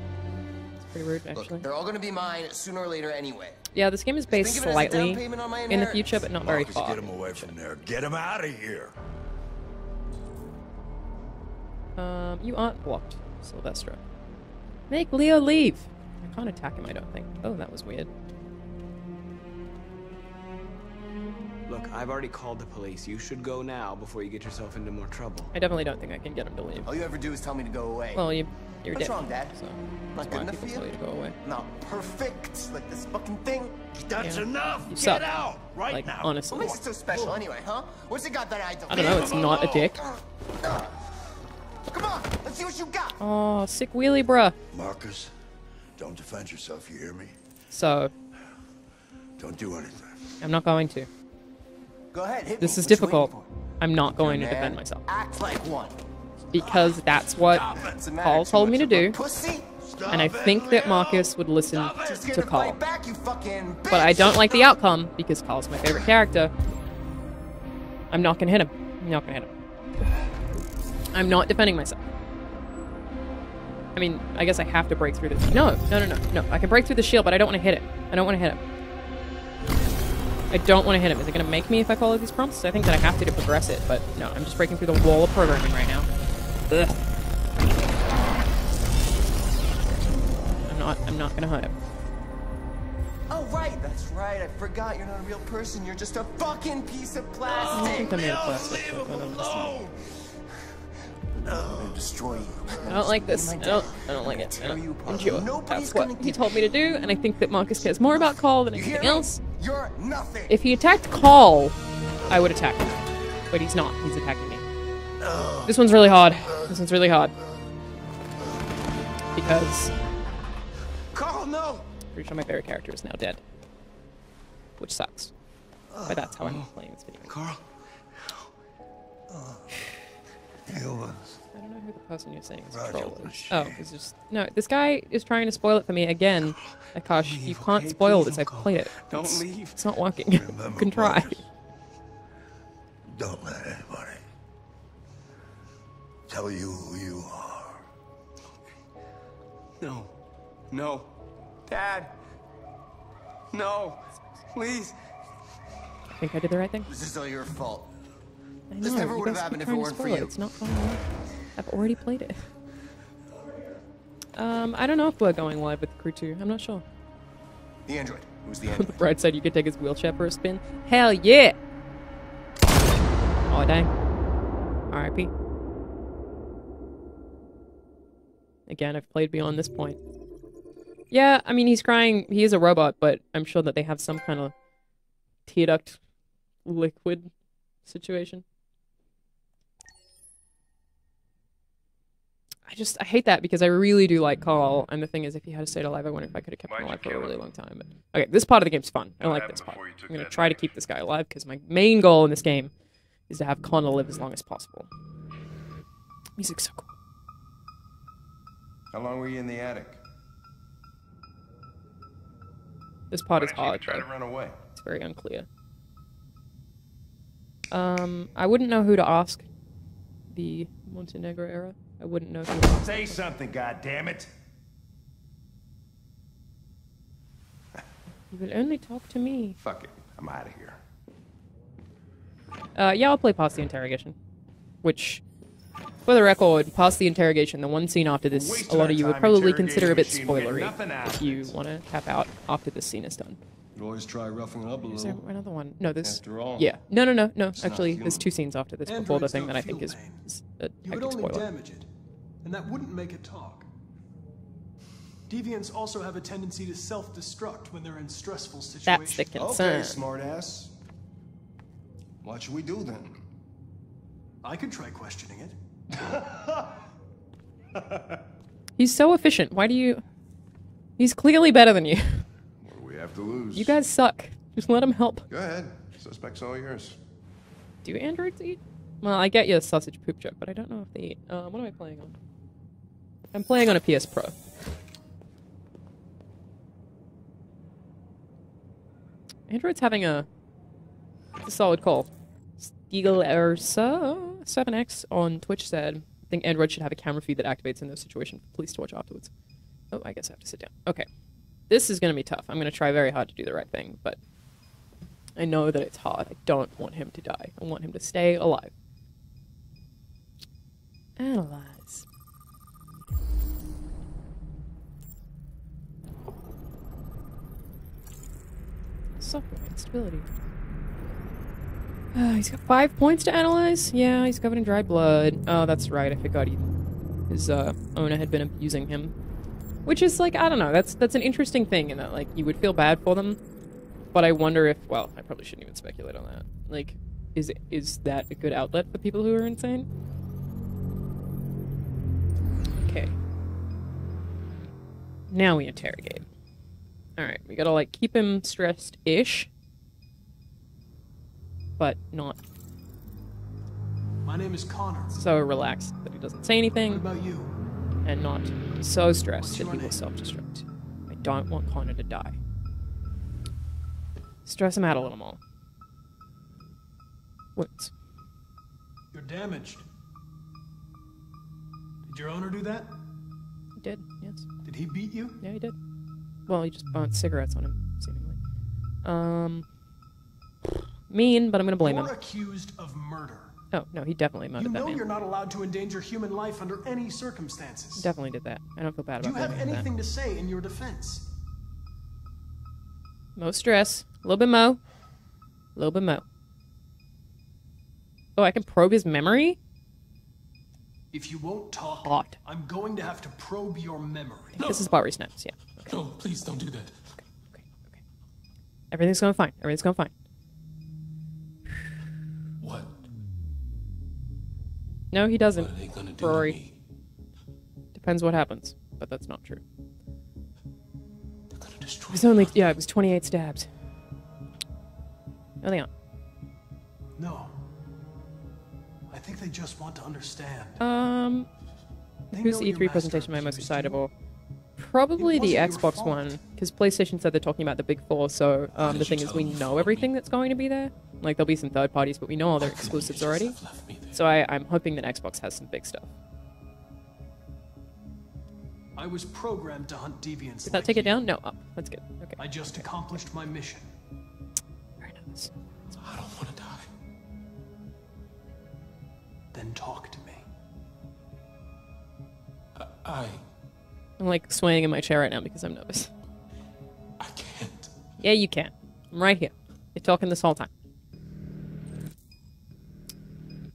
It's pretty rude, actually. Look, they're all gonna be mine sooner or later anyway. Yeah, this game is based think of it as a down slightly payment on my in the inheritance. future, but not very Marcus, far. get him away from there. Get him out of here. You aren't blocked, Sylvester. Make Leo leave. I can't attack him, I don't think. Oh, that was weird. Look, I've already called the police. You should go now before you get yourself into more trouble. I definitely don't think I can get him to leave. All you ever do is tell me to go away. Well, you're What's dead. wrong, Dad? So Not that's good why enough for people you? tell you to go away. Not perfect, like this fucking thing. That's Yeah. enough. You Get suck. out right Like, now. honestly. What makes it so special anyway, huh? What's it got that I don't? I don't know, it's not a dick. Come on, let's see what you got. Oh, sick wheelie, bruh. Marcus, don't defend yourself, you hear me? So, Don't do anything. I'm not going to. Go ahead, hit This me. is What you difficult. waiting I'm not going to for? defend Man, myself. Act like one. Because that's what What's the matter? Paul Too told me much to of a do. Pussy? And I think that Marcus would listen Just scared to to Carl. fight back, you fucking bitch. But I don't like the outcome because Carl's my favorite character. I'm not gonna hit him. I'm not gonna hit him. I'm not defending myself. I mean, I guess I have to break through this. No. I can break through the shield, but I don't want to hit it. I don't want to hit him. I don't want to hit him. Is it going to make me if I follow these prompts? I think that I have to progress it, but no, I'm just breaking through the wall of programming right now. Ugh. I'm not going to hurt him. Oh, right, that's right. I forgot you're not a real person. You're just a fucking piece of I plastic. think I made a plastic. But I'm gonna destroy you. I don't like this. I don't like it. I don't endure. That's what he told me to do, and I think that Marcus cares more about Carl than anything else. You're nothing. If he attacked Carl, I would attack him. But he's not. He's attacking me. This one's really hard. This one's really hard. Because Carl, no. pretty sure my favorite character is now dead. Which sucks. But that's how I'm playing this video. Carl. I don't know who the person you're saying is troll is. Oh, it's just no. This guy is trying to spoil it for me again. Akash, you can't spoil this. I've played it. Don't leave. It's not working. You can try. Don't let anybody tell you who you are. No. No. Dad. No. Please. I think I did the right thing. This is all your fault. I know, This never you would have guys happened keep if it trying to weren't for spoil it. you. It's not fun. I've already played it. I don't know if we're going live with the crew 2. I'm not sure. The android. Who's the The android? bride said you could take his wheelchair for a spin. Hell yeah! Oh, dang. R.I.P. Again, I've played beyond this point. Yeah, I mean, he's crying. He is a robot, but I'm sure that they have some kind of tear duct liquid situation. I hate that because I really do like Carl, and the thing is, if he had stayed alive, I wonder if I could have kept him alive for a really long time. But okay, this part of the game's fun. I like this part. I'm gonna try to keep this guy alive because my main goal in this game is to have Connor live as long as possible. Music's so cool. How long were you in the attic? This part is hard, Try to though. run away. It's very unclear. I wouldn't know who to ask. The Montenegro era. I wouldn't know who to ask. Say something, goddammit! You will only talk to me. Fuck it. I'm out of here. Yeah, I'll play past the interrogation. Which, for the record, past the interrogation, the one scene after this, a lot of you would probably consider a bit spoilery if you want to tap out after this scene is done. You always try roughing it up a Is there little. another one? No, this... After all, yeah. No. it's Actually, not there's human. 2 scenes after this before the Androids thing that I don't think feel is pain. a You would hectic only spoiler. damage it, and that wouldn't make it talk. Deviants also have a tendency to self-destruct when they're in stressful situations. That's the concern. Okay, smartass. What should we do then? I could try questioning it. He's so efficient. Why do you... He's clearly better than you. What do we have to lose? You guys suck. Just let him help. Go ahead. Suspect's all yours. Do androids eat? Well, I get your sausage poop joke, but I don't know if they eat. What am I playing on? I'm playing on a PS Pro. Android's having a solid call. Stieglersa7X on Twitch said, I think Android should have a camera feed that activates in those situations for police to watch afterwards. Oh, I guess I have to sit down. Okay. This is going to be tough. I'm going to try very hard to do the right thing, but I know that it's hard. I don't want him to die. I want him to stay alive. Analyze. Software instability. He's got 5 points to analyze? Yeah, he's covered in dry blood. Oh, that's right. I forgot his owner had been abusing him. Which is, like, I don't know. That's an interesting thing in that, like, you would feel bad for them. But I wonder if, well, I probably shouldn't even speculate on that. Like, is that a good outlet for people who are insane? Okay. Now we interrogate. Alright, we gotta, like, keep him stressed-ish. But not My name is Connor. so relaxed that he doesn't say anything. What about you? And not so stressed What's that your he will name? self-destruct. I don't want Connor to die. Stress him out a little more. Wounds. You're damaged. Did your owner do that? He did, yes. Did he beat you? Yeah, he did. Well, he just burnt cigarettes on him, seemingly. Mean, but I'm gonna blame him. You're accused of murder. Oh, no, he definitely murdered You that know man. you're not allowed to endanger human life under any circumstances. Definitely did that. I don't feel bad Do about you have blaming him for anything to say in your defense? that. Mo stress. A little bit mo. A little bit mo. Oh, I can probe his memory? If you won't talk, Hot. I'm going to have to probe your memory. This is Bari Snaps, yeah. Okay. No, please don't do that. Okay. Everything's going fine. Everything's going fine. What? No, he doesn't. What are they gonna do to Rory. me? Depends what happens, but that's not true. They're gonna destroy It was only, yeah, it was 28 stabs. Nothing on. No. I think they just want to understand. They Who's know the your E3 presentation am I most excited for? Probably It the wasn't your Xbox fault. one, because PlayStation said they're talking about the Big Four, so the thing is we know everything that's going to be there. Like, there'll be some third parties, but we know all their exclusives already. So I'm hoping that Xbox has some big stuff. I was programmed to hunt deviants. Did that take it down? No, up. That's good. Okay. I just accomplished my mission. Very nice. I don't want to die. Then talk to me. I'm like swaying in my chair right now because I'm nervous. I can't. Yeah, you can. I'm right here. You're talking this whole time.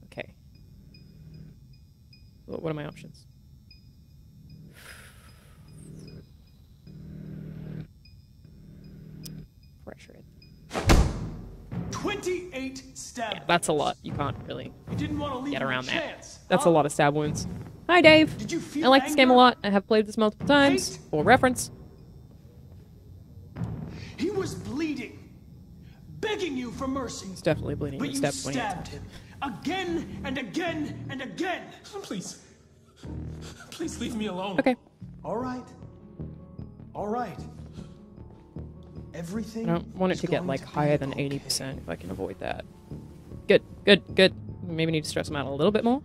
Okay. What are my options? Pressure it. 28 stab. Yeah, that's a lot. You can't really You didn't want to leave get him a around that. chance, That's huh? a lot of stab wounds. Hi, Dave. Did you feel I like this game a anger? lot. I have played this multiple times. For reference. He was bleeding, begging you for mercy. He's definitely bleeding. But He you stabbed 28 stabbed him again and again and again. Please. Please leave me alone. Okay. All right. All right. Everything. I don't want it to get like higher than 80% if I can avoid that. Good, good, good. Maybe need to stress him out a little bit more.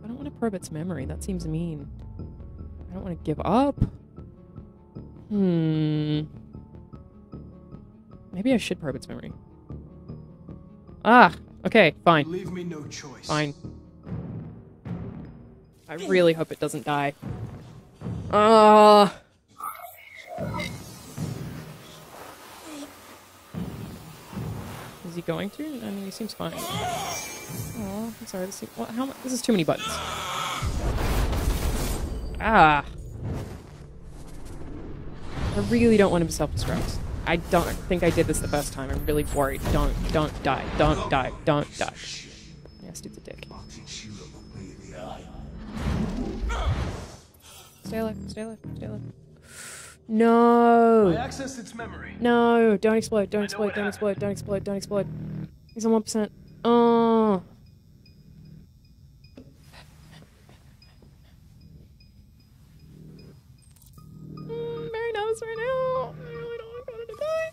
I don't want to probe its memory. That seems mean. I don't want to give up. Maybe I should probe its memory. Ah, okay, fine. Leave me no choice. Fine. I really hope it doesn't die. Is he going to? I mean, he seems fine. Oh, I'm sorry. This is too many buttons. Ah. I really don't want him to self-destruct. I don't think I did this the first time. I'm really worried. Don't die. Don't die. Don't die. Yes, dude's a dick. Stay alive. Stay alive. Stay alive. No. I accessed its memory. No. Don't explode. Don't explode. Don't explode. Don't explode. Don't explode. He's on 1%. Oh. Very nervous right now. I really don't want Connor to die.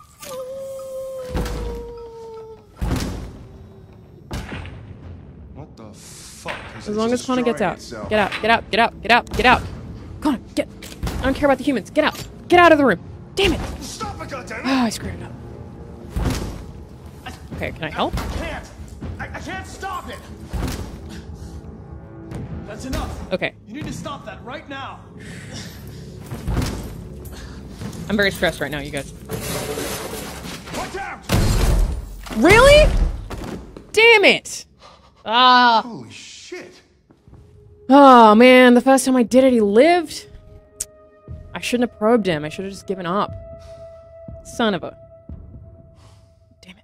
What the fuck? As long as Connor gets out. Get out. Get out. Get out. Get out. Get out. Connor, get. I don't care about the humans. Get out. Get out of the room. Damn it. Stop it, goddammit! Oh, I screwed it up. Okay, can I help? I can't stop it. That's enough. Okay. You need to stop that right now. I'm very stressed right now, you guys. Watch out! Really? Damn it! Ah. Holy shit. Oh, man. The first time I did it, he lived. I shouldn't have probed him. I should have just given up. Son of a... Damn it.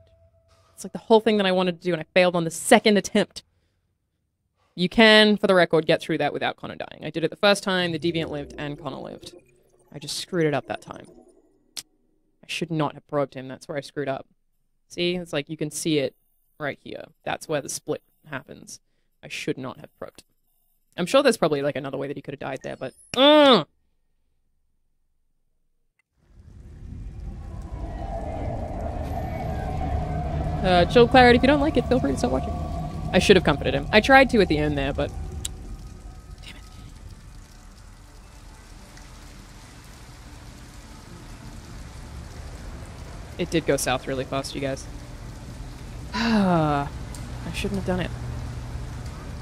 It's like the whole thing that I wanted to do, and I failed on the second attempt. You can, for the record, get through that without Connor dying. I did it the first time, the Deviant lived, and Connor lived. I just screwed it up that time. I should not have probed him. That's where I screwed up. See? It's like you can see it right here. That's where the split happens. I should not have probed. I'm sure there's probably like another way that he could have died there, but... Chill, Claret, if you don't like it, feel free to stop watching. I should have comforted him. I tried to at the end there, but... Damn it. It did go south really fast, you guys. I shouldn't have done it.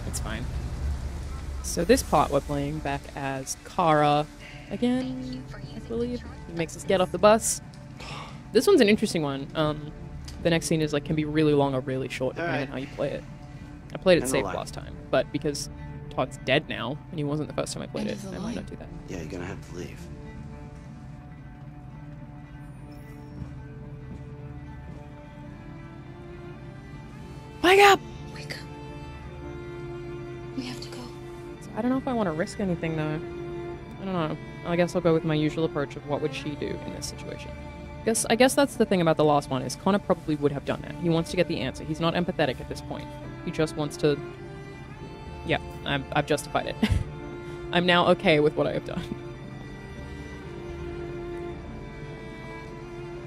It's fine. So this part we're playing back as Kara again, I believe. He makes us get off the bus. This one's an interesting one. The next scene is like can be really long or really short depending on how you play it. I played it safe last time, but because Todd's dead now and he wasn't the first time I played it, I might not do that. Yeah, you're gonna have to leave. Wake up! Wake up. We have to go. So I don't know if I want to risk anything though. I don't know. I guess I'll go with my usual approach of what would she do in this situation. I guess that's the thing about the last one is Connor probably would have done that. He wants to get the answer. He's not empathetic at this point. He just wants to... Yeah, I've justified it. I'm now okay with what I have done.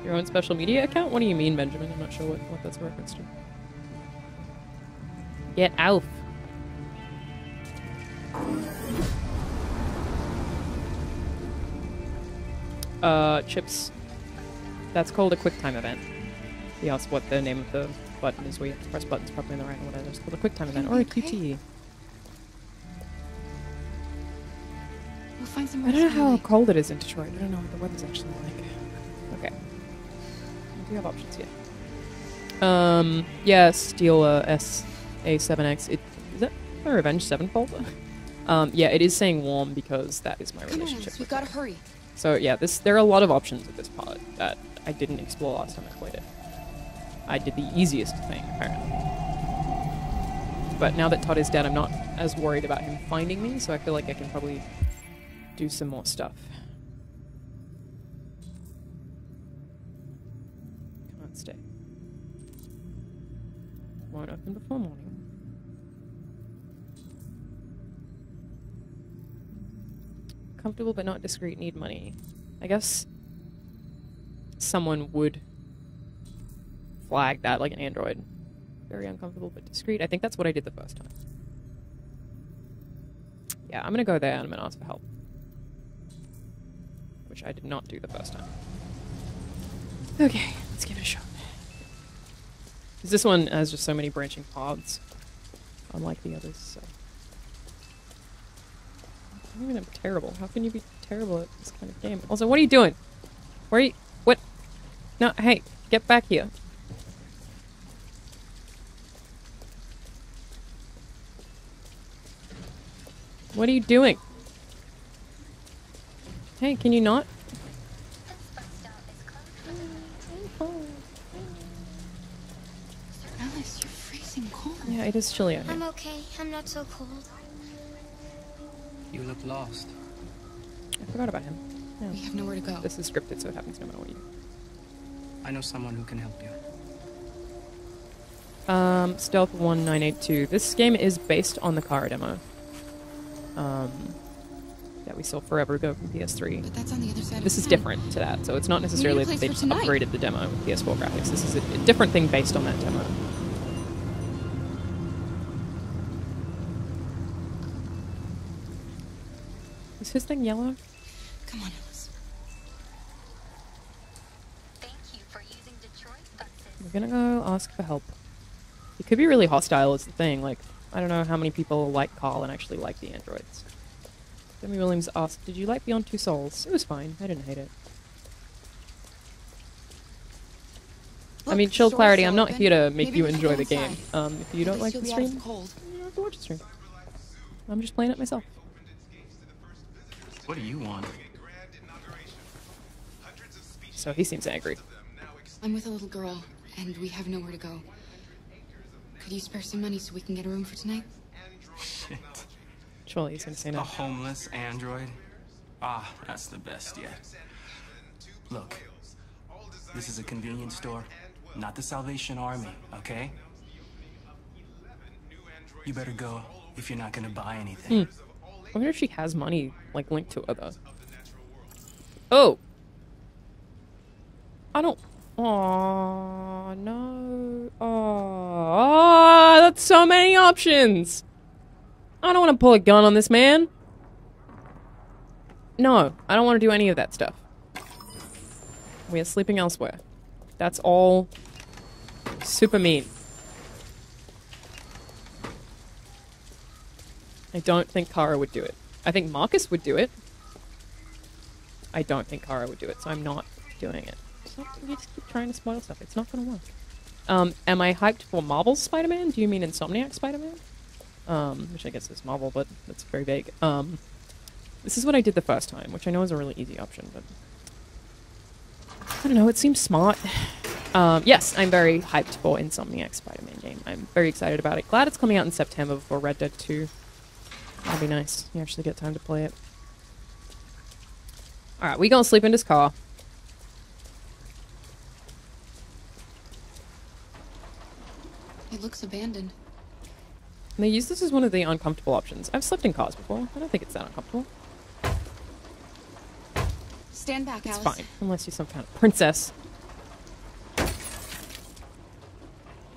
Your own special media account? What do you mean, Benjamin? I'm not sure what that's a reference to. Get out. Chips. That's called a quick time event. He asked what the name of the button is where you have to press buttons properly in the right order. It's called a quick time event or a QT. We'll find some I don't know how cold it is in Detroit. I don't know what the weather's actually like. Okay. We do have options here. Yeah, steal SA7X. Is that my Revenge Sevenfold? Yeah, it is saying warm because that is my relationship. We've got to hurry. So yeah, there are a lot of options at this part that I didn't explore last time I played it. I did the easiest thing, apparently. But now that Todd is dead, I'm not as worried about him finding me, so I feel like I can probably do some more stuff. Can't stay. Won't open before morning. Comfortable but not discreet, need money. I guess someone would flag that like an android. Very uncomfortable but discreet. I think that's what I did the first time. Yeah, I'm gonna go there and I'm gonna ask for help. Which I did not do the first time. Okay, let's give it a shot. Because this one has just so many branching paths, unlike the others, so. I don't even am terrible. How can you be terrible at this kind of game? Also, what are you doing? Where are you? What? No, hey, get back here. What are you doing? Hey, can you not? Alice, you're freezing cold. Yeah, it is chilly out here. I'm okay. I'm not so cold. You look lost. I forgot about him. Yeah. We have nowhere to go. This is scripted, so it happens no matter what you do. I know someone who can help you. Stealth 1982. This game is based on the Kara demo. That we saw forever ago from PS3. But that's on the other side This of is town. different to that, so it's not necessarily that they just upgraded the demo with PS4 graphics. This is a different thing based on that demo. Is his thing yellow? Come on, Alice. Thank you for using Detroit buses. We're gonna go ask for help. It could be really hostile is the thing, like, I don't know how many people like Carl and actually like the androids. Demi Williams asked, did you like Beyond Two Souls? It was fine. I didn't hate it. Look, I mean, chill clarity, I'm not open. here to make Maybe you we can enjoy go the game. inside. If you don't like the You'll be out of stream, the cold. you don't have to watch the stream. I'm just playing it myself. What do you want? So he seems angry. I'm with a little girl, and we have nowhere to go. Could you spare some money so we can get a room for tonight? Shit. Surely he's gonna say no. A homeless android? Ah, that's the best yet. Look, this is a convenience store, not the Salvation Army, okay? You better go if you're not gonna buy anything. I wonder if she has money, like, linked to her, though. Oh! I don't... Aww, no. Aww, that's so many options! I don't want to pull a gun on this man. No, I don't want to do any of that stuff. We are sleeping elsewhere. That's all super mean. I don't think Kara would do it. I think Marcus would do it. I don't think Kara would do it, so I'm not doing it. You just keep trying to spoil stuff. It's not going to work. Am I hyped for Marvel's Spider-Man? Do you mean Insomniac Spider-Man? Which I guess is Marvel, but that's very vague. This is what I did the first time, which I know is a really easy option, but... I don't know, it seems smart. Yes, I'm very hyped for Insomniac Spider-Man game. I'm very excited about it. Glad it's coming out in September before Red Dead 2. That'd be nice. You actually get time to play it. Alright, we gonna sleep in this car. It looks abandoned. And they use this as one of the uncomfortable options. I've slept in cars before. I don't think it's that uncomfortable. Stand back, It's Alice. fine, unless you're some kind of princess.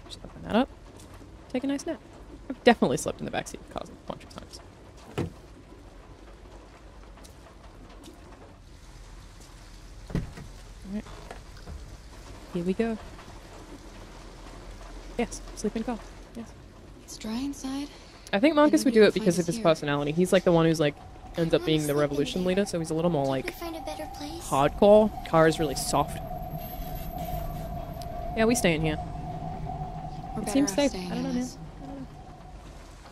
Just open that up. Take a nice nap. I've definitely slept in the backseat of cars a bunch of times. Alright. Here we go. Yes, sleep in car. Yes. It's dry inside. I think Marcus would do it because find of his us here. personality. He's like the one who's like ends up being the revolution leader, so he's a little more like Find a better place. hardcore. Car is really soft. Yeah, we stay in here. We're It better seems off safe. staying, I don't know, man. Alice.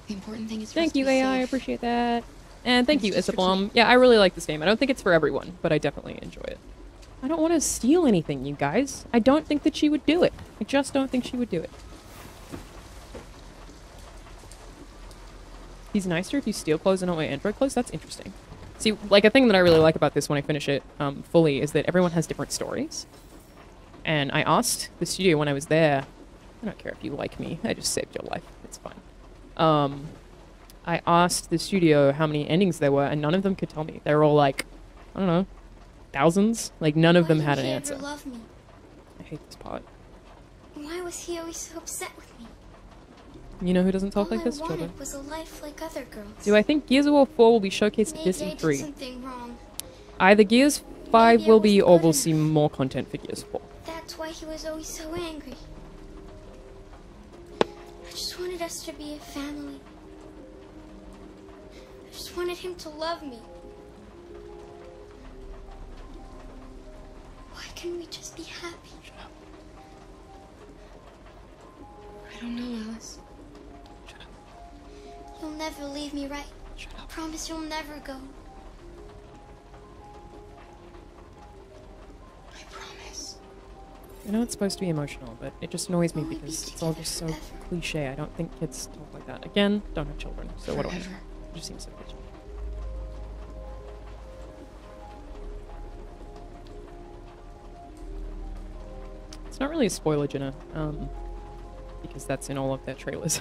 The important thing is for us Thank to you, be AI. I safe. appreciate that. And thank you, It's just for Isabel. Yeah, I really like this game. I don't think it's for everyone, but I definitely enjoy it. I don't want to steal anything, you guys. I don't think that she would do it. I just don't think she would do it. He's nicer if you steal clothes and not wear Android clothes? That's interesting. See, like, a thing that I really like about this when I finish it fully is that everyone has different stories. And I asked the studio when I was there, I don't care if you like me, I just saved your life, it's fine. I asked the studio how many endings there were, and none of them could tell me. They were all like, I don't know, thousands? Like, none of them had an Why answer. didn't he ever love me? I hate this part. Why was he always so upset with me? You know who doesn't talk All like this? I Children. wanted was a life like other girls. Do I think Gears of War 4 will be showcased at Maybe this I did E3? something wrong. Either Gears 5 Maybe I will be, wasn't or good we'll enough. see more content for Gears 4. That's why he was always so angry. I just wanted us to be a family. I just wanted him to love me. Why can't we just be happy? I don't know, Alice. You'll never leave me, right? Promise you'll never go. I promise. I know it's supposed to be emotional, but it just annoys me because it's all just so cliche. I don't think kids talk like that. Again, don't have children, so what do I know? It just seems so cliche. It's not really a spoiler, Jenna, because that's in all of their trailers.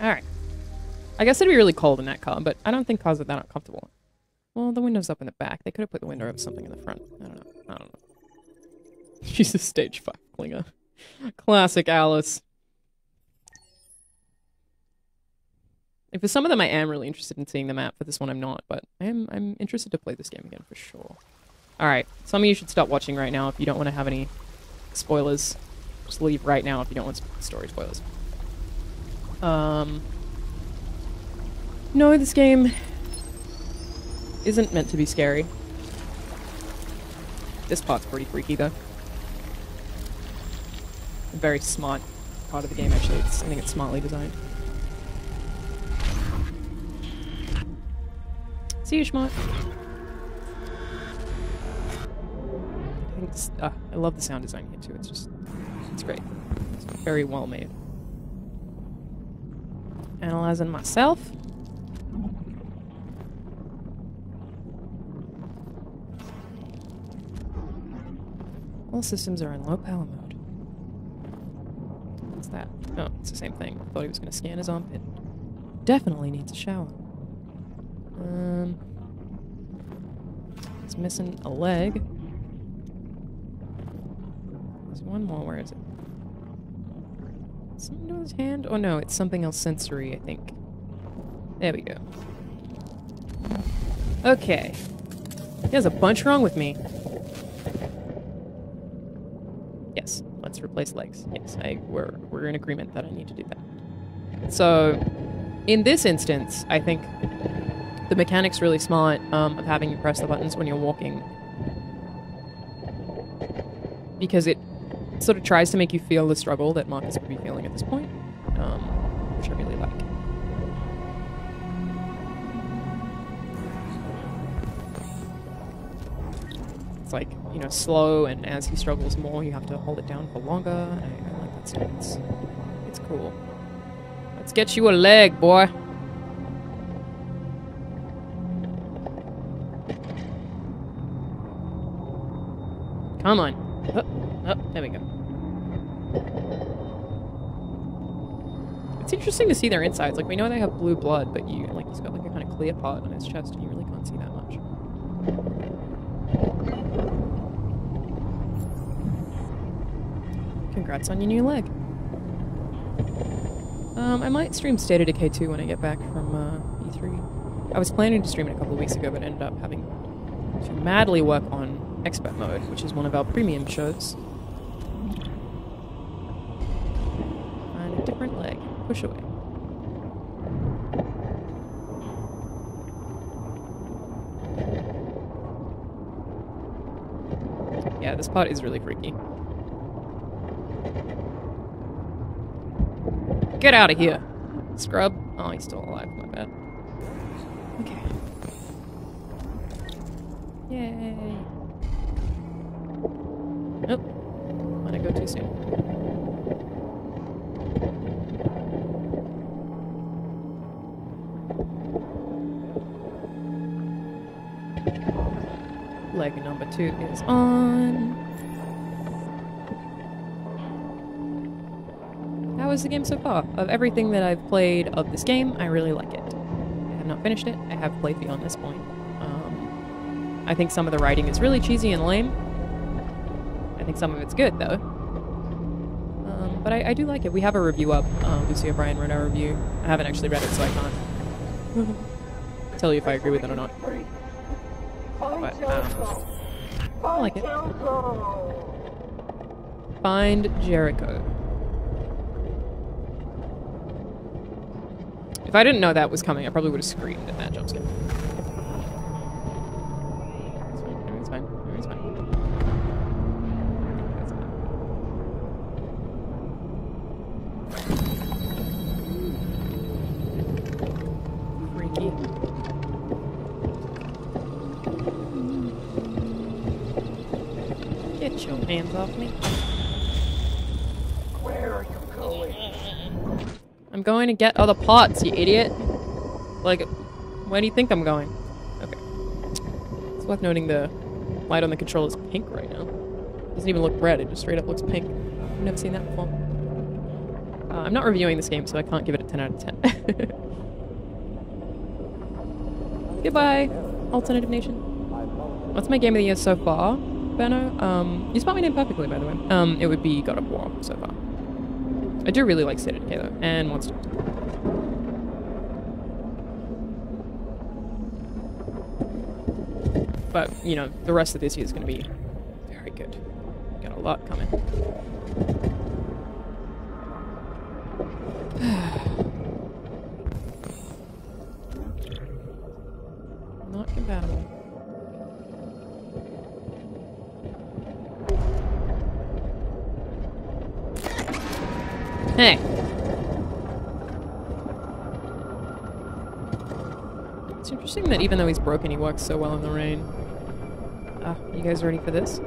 Alright. I guess it'd be really cold in that car, but I don't think cars are that uncomfortable. Well, the window's up in the back. They could have put the window over something in the front. I don't know. I don't know. She's a stage 5 clinger. Classic Alice. And for some of them, I am really interested in seeing the map. For this one, I'm not, but I'm interested to play this game again for sure. Alright, some of you should stop watching right now if you don't want to have any spoilers. Just leave right now if you don't want story spoilers. No, this game isn't meant to be scary. This part's pretty freaky, though. A very smart part of the game, actually. I think it's smartly designed. See you, Schmott. I love the sound design here, too. It's great. It's very well made. Analyzing myself. All systems are in low power mode. What's that? Oh, it's the same thing. I thought he was going to scan his armpit. Definitely needs a shower. He's missing a leg. There's one more. Where is it? Something to his hand? Oh no, it's something else sensory, I think. There we go. Okay. There's a bunch wrong with me. Yes, let's replace legs. Yes, we're in agreement that I need to do that. So, in this instance, I think the mechanic's really smart of having you press the buttons when you're walking. Because it sort of tries to make you feel the struggle that Marcus would be feeling at this point, which I really like. It's like, you know, slow, and as he struggles more, you have to hold it down for longer. I like that stuff. It's cool. Let's get you a leg, boy. Come on. Oh, there we go. It's interesting to see their insides. Like, we know they have blue blood, but you, like, he's got, like, a kind of clear part on his chest, and you really can't see that much. Congrats on your new leg. I might stream State of Decay 2 when I get back from, E3. I was planning to stream it a couple of weeks ago, but ended up having to madly work on expert mode, which is one of our premium shows. Find a different leg. Push away. Yeah, this part is really freaky. Get out of here, scrub. Oh, he's still alive. My bad. Okay. Yay. Nope. Might I go too soon? Leg number 2 is on. How is the game so far? Of everything that I've played of this game, I really like it. I have not finished it. I have played beyond this point. I think some of the writing is really cheesy and lame. I think some of it's good, though. But I do like it. We have a review up. Lucy O'Brien wrote our review. I haven't actually read it, so I can't tell you if I agree with it or not. But, I like it. Find Jericho. If I didn't know that was coming, I probably would have screamed at that jumpscare. Everything's fine. Everything's fine. Freaky. Get your hands off me. Where are you going? I'm going to get other parts, you idiot. Like, where do you think I'm going? Okay. It's worth noting the light on the controller is pink right now. It doesn't even look red, it just straight up looks pink. I've never seen that before. I'm not reviewing this game, so I can't give it a 10 out of 10. Goodbye, Alternative Nation. What's my game of the year so far, Benno? You spelled my name perfectly, by the way. It would be God of War so far. I do really like State of Decay, though, and Monster Hunter. But, you know, the rest of this year is going to be very good. Got a lot coming. Not compatible. Hey! It's interesting that even though he's broken, he works so well in the rain. You guys ready for this?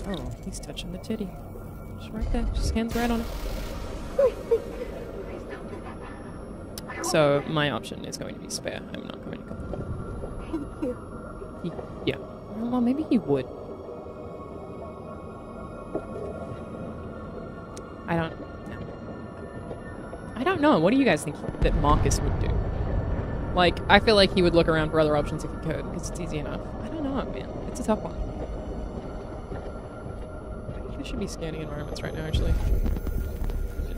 Oh, he's touching the titty. Just right there. Just hands right on it. So, my option is going to be spare. I'm not going to go. Thank you. Yeah. Well, maybe he would. I don't know. What do you guys think that Marcus would do? Like, I feel like he would look around for other options if he could, because it's easy enough. I don't know, man. It's a tough one. I think I should be scanning environments right now, actually.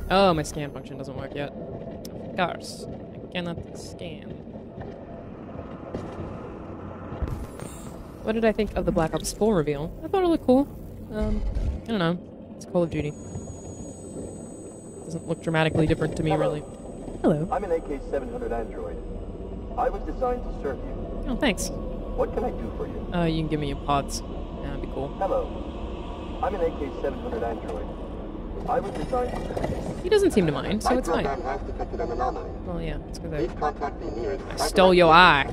Oh, my scan function doesn't work yet. Of course. I cannot scan. What did I think of the Black Ops 4 reveal? I thought it looked cool. I don't know. It's Call of Duty. Doesn't look dramatically different to me, really. Hello. I'm an AK-700 android. I was designed to serve you. Oh, thanks. What can I do for you? You can give me your pods. Yeah, that'd be cool. Hello. I'm an AK-700 android. I was designed to serve you. He doesn't seem to mind, so it's fine. Has detected an anomaly. Well, yeah, it's because Please contact me nearest. I stole your eye.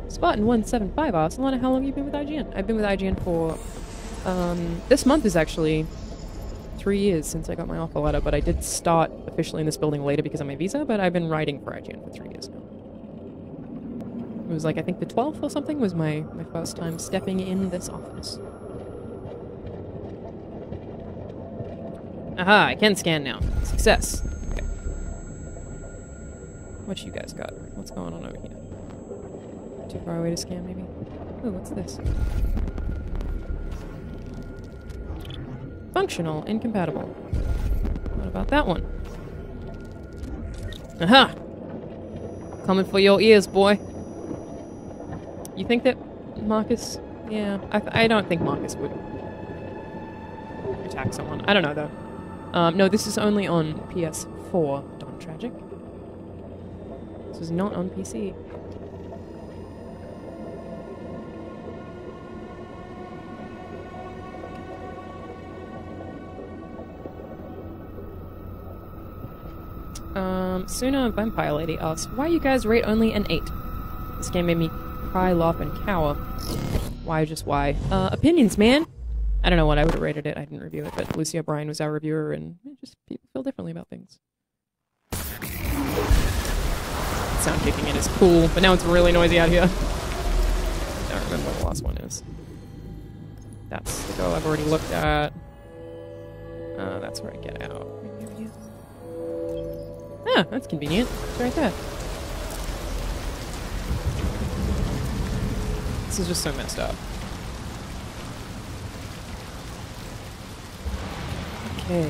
Spartan175 asks, Alanah, how long have you been with IGN? I've been with IGN for, this month is actually 3 years since I got my offer letter, but I did start officially in this building later because of my visa, but I've been writing for IGN for 3 years now. It was like, I think the 12th or something was my first time stepping in this office. Aha, I can scan now. Success. Okay. What you guys got? What's going on over here? Too far away to scan, maybe? Oh, what's this? Functional, incompatible. What about that one? Aha! Coming for your ears, boy. You think that Marcus... Yeah, I don't think Marcus would attack someone. I don't know, though. No, this is only on PS4, Don Tragic. This is not on PC. Sooner Vampire Lady asks, why you guys rate only an 8? This game made me cry, laugh, and cower. Why, just why? Opinions, man! I don't know what I would have rated it. I didn't review it, but Lucy O'Brien was our reviewer, and just people feel differently about things. Sound kicking in is cool, but now it's really noisy out here. I don't remember what the last one is. That's the go I've already looked at. That's where I get out. Ah, that's convenient. It's right there. This is just so messed up. Okay.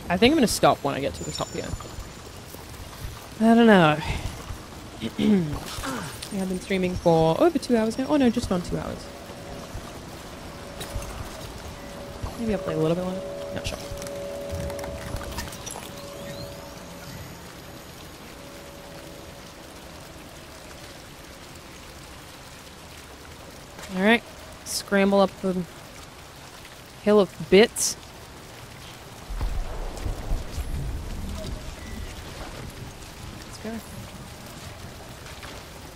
I think I'm gonna stop when I get to the top here. I don't know. I've been streaming for over 2 hours now. Oh no, just on 2 hours. Maybe I'll play a little bit longer. Not sure. Alright. Scramble up the hill of bits. Let's go.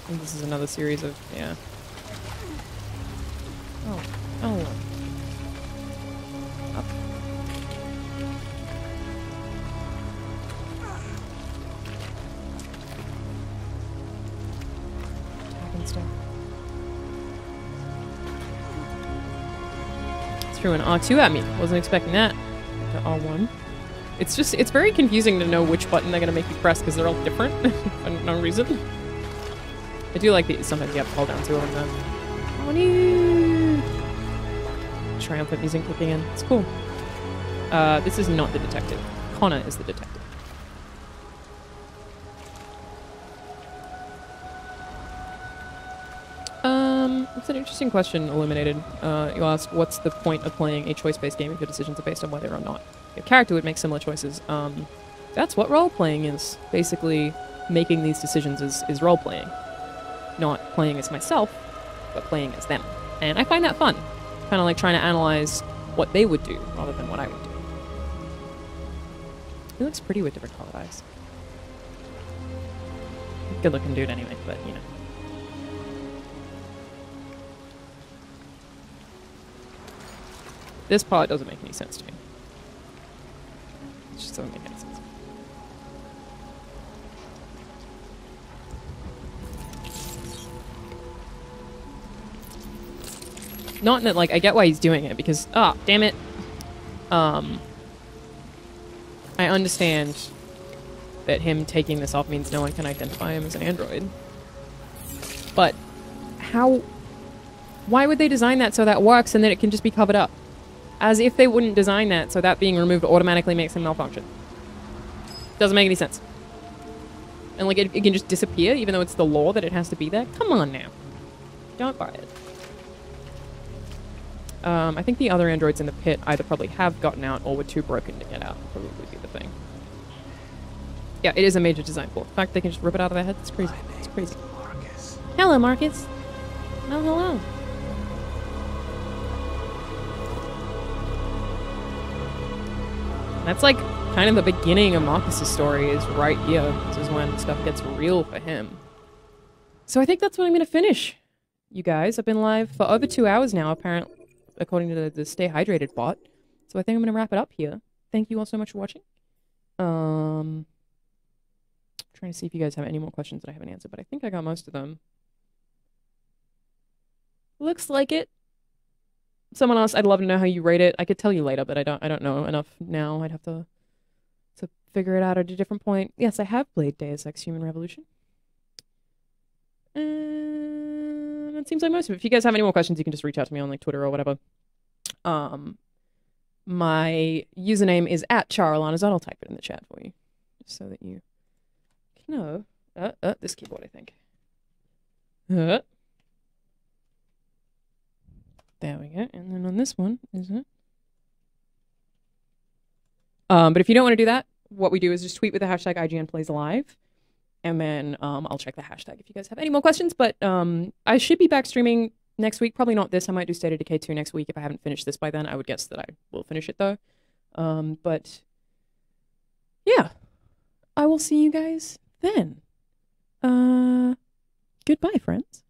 I think this is another series of, yeah. Oh. Oh. Up. Tapping stuff. Threw an R2 at me. Wasn't expecting that. To R1. It's just, it's very confusing to know which button they're going to make you press because they're all different for no reason. I do like that sometimes you have to hold down two of them though. Oh, no. Triumphant music kicking in. It's cool. This is not the detective. Connor is the detective. It's an interesting question, Illuminated. You asked, what's the point of playing a choice-based game if your decisions are based on whether or not your character would make similar choices? That's what role-playing is. Basically, making these decisions is role-playing. Not playing as myself, but playing as them. And I find that fun. Kind of like trying to analyze what they would do, rather than what I would do. He looks pretty with different colored eyes. Good-looking dude anyway, but, you know. This part doesn't make any sense to me. It just doesn't make any sense. Not in that, like, I get why he's doing it, because, ah, damn it. I understand that him taking this off means no one can identify him as an android. But, how... Why would they design that so that works and then it can just be covered up? As if they wouldn't design that so that being removed automatically makes him malfunction. Doesn't make any sense. And like, it can just disappear even though it's the law that it has to be there? Come on now. Don't buy it. I think the other androids in the pit either probably have gotten out or were too broken to get out. Probably be the thing. Yeah, it is a major design flaw. In fact, they can just rip it out of their head. It's crazy. It's crazy. Marcus. Hello, Marcus. Oh, hello. That's like kind of the beginning of Marcus's story is right here. This is when stuff gets real for him. So I think that's what I'm going to finish, you guys. I've been live for over 2 hours now, apparently, according to the Stay Hydrated bot. So I think I'm going to wrap it up here. Thank you all so much for watching. Trying to see if you guys have any more questions that I haven't answered, but I think I got most of them. Looks like it. Someone else, I'd love to know how you rate it. I could tell you later, but I don't know enough now. I'd have to figure it out at a different point. Yes, I have played Deus Ex Human Revolution. That seems like most of it. If you guys have any more questions, you can just reach out to me on like Twitter or whatever. My username is @Charlana's. I'll type it in the chat for you, just so that you know. This keyboard, I think. There we go. And then on this one is it. But if you don't want to do that, what we do is just tweet with the hashtag IGNPlaysAlive. And then I'll check the hashtag if you guys have any more questions. But I should be back streaming next week. Probably not this. I might do State of Decay 2 next week if I haven't finished this by then. I would guess that I will finish it, though. But yeah, I will see you guys then. Goodbye, friends.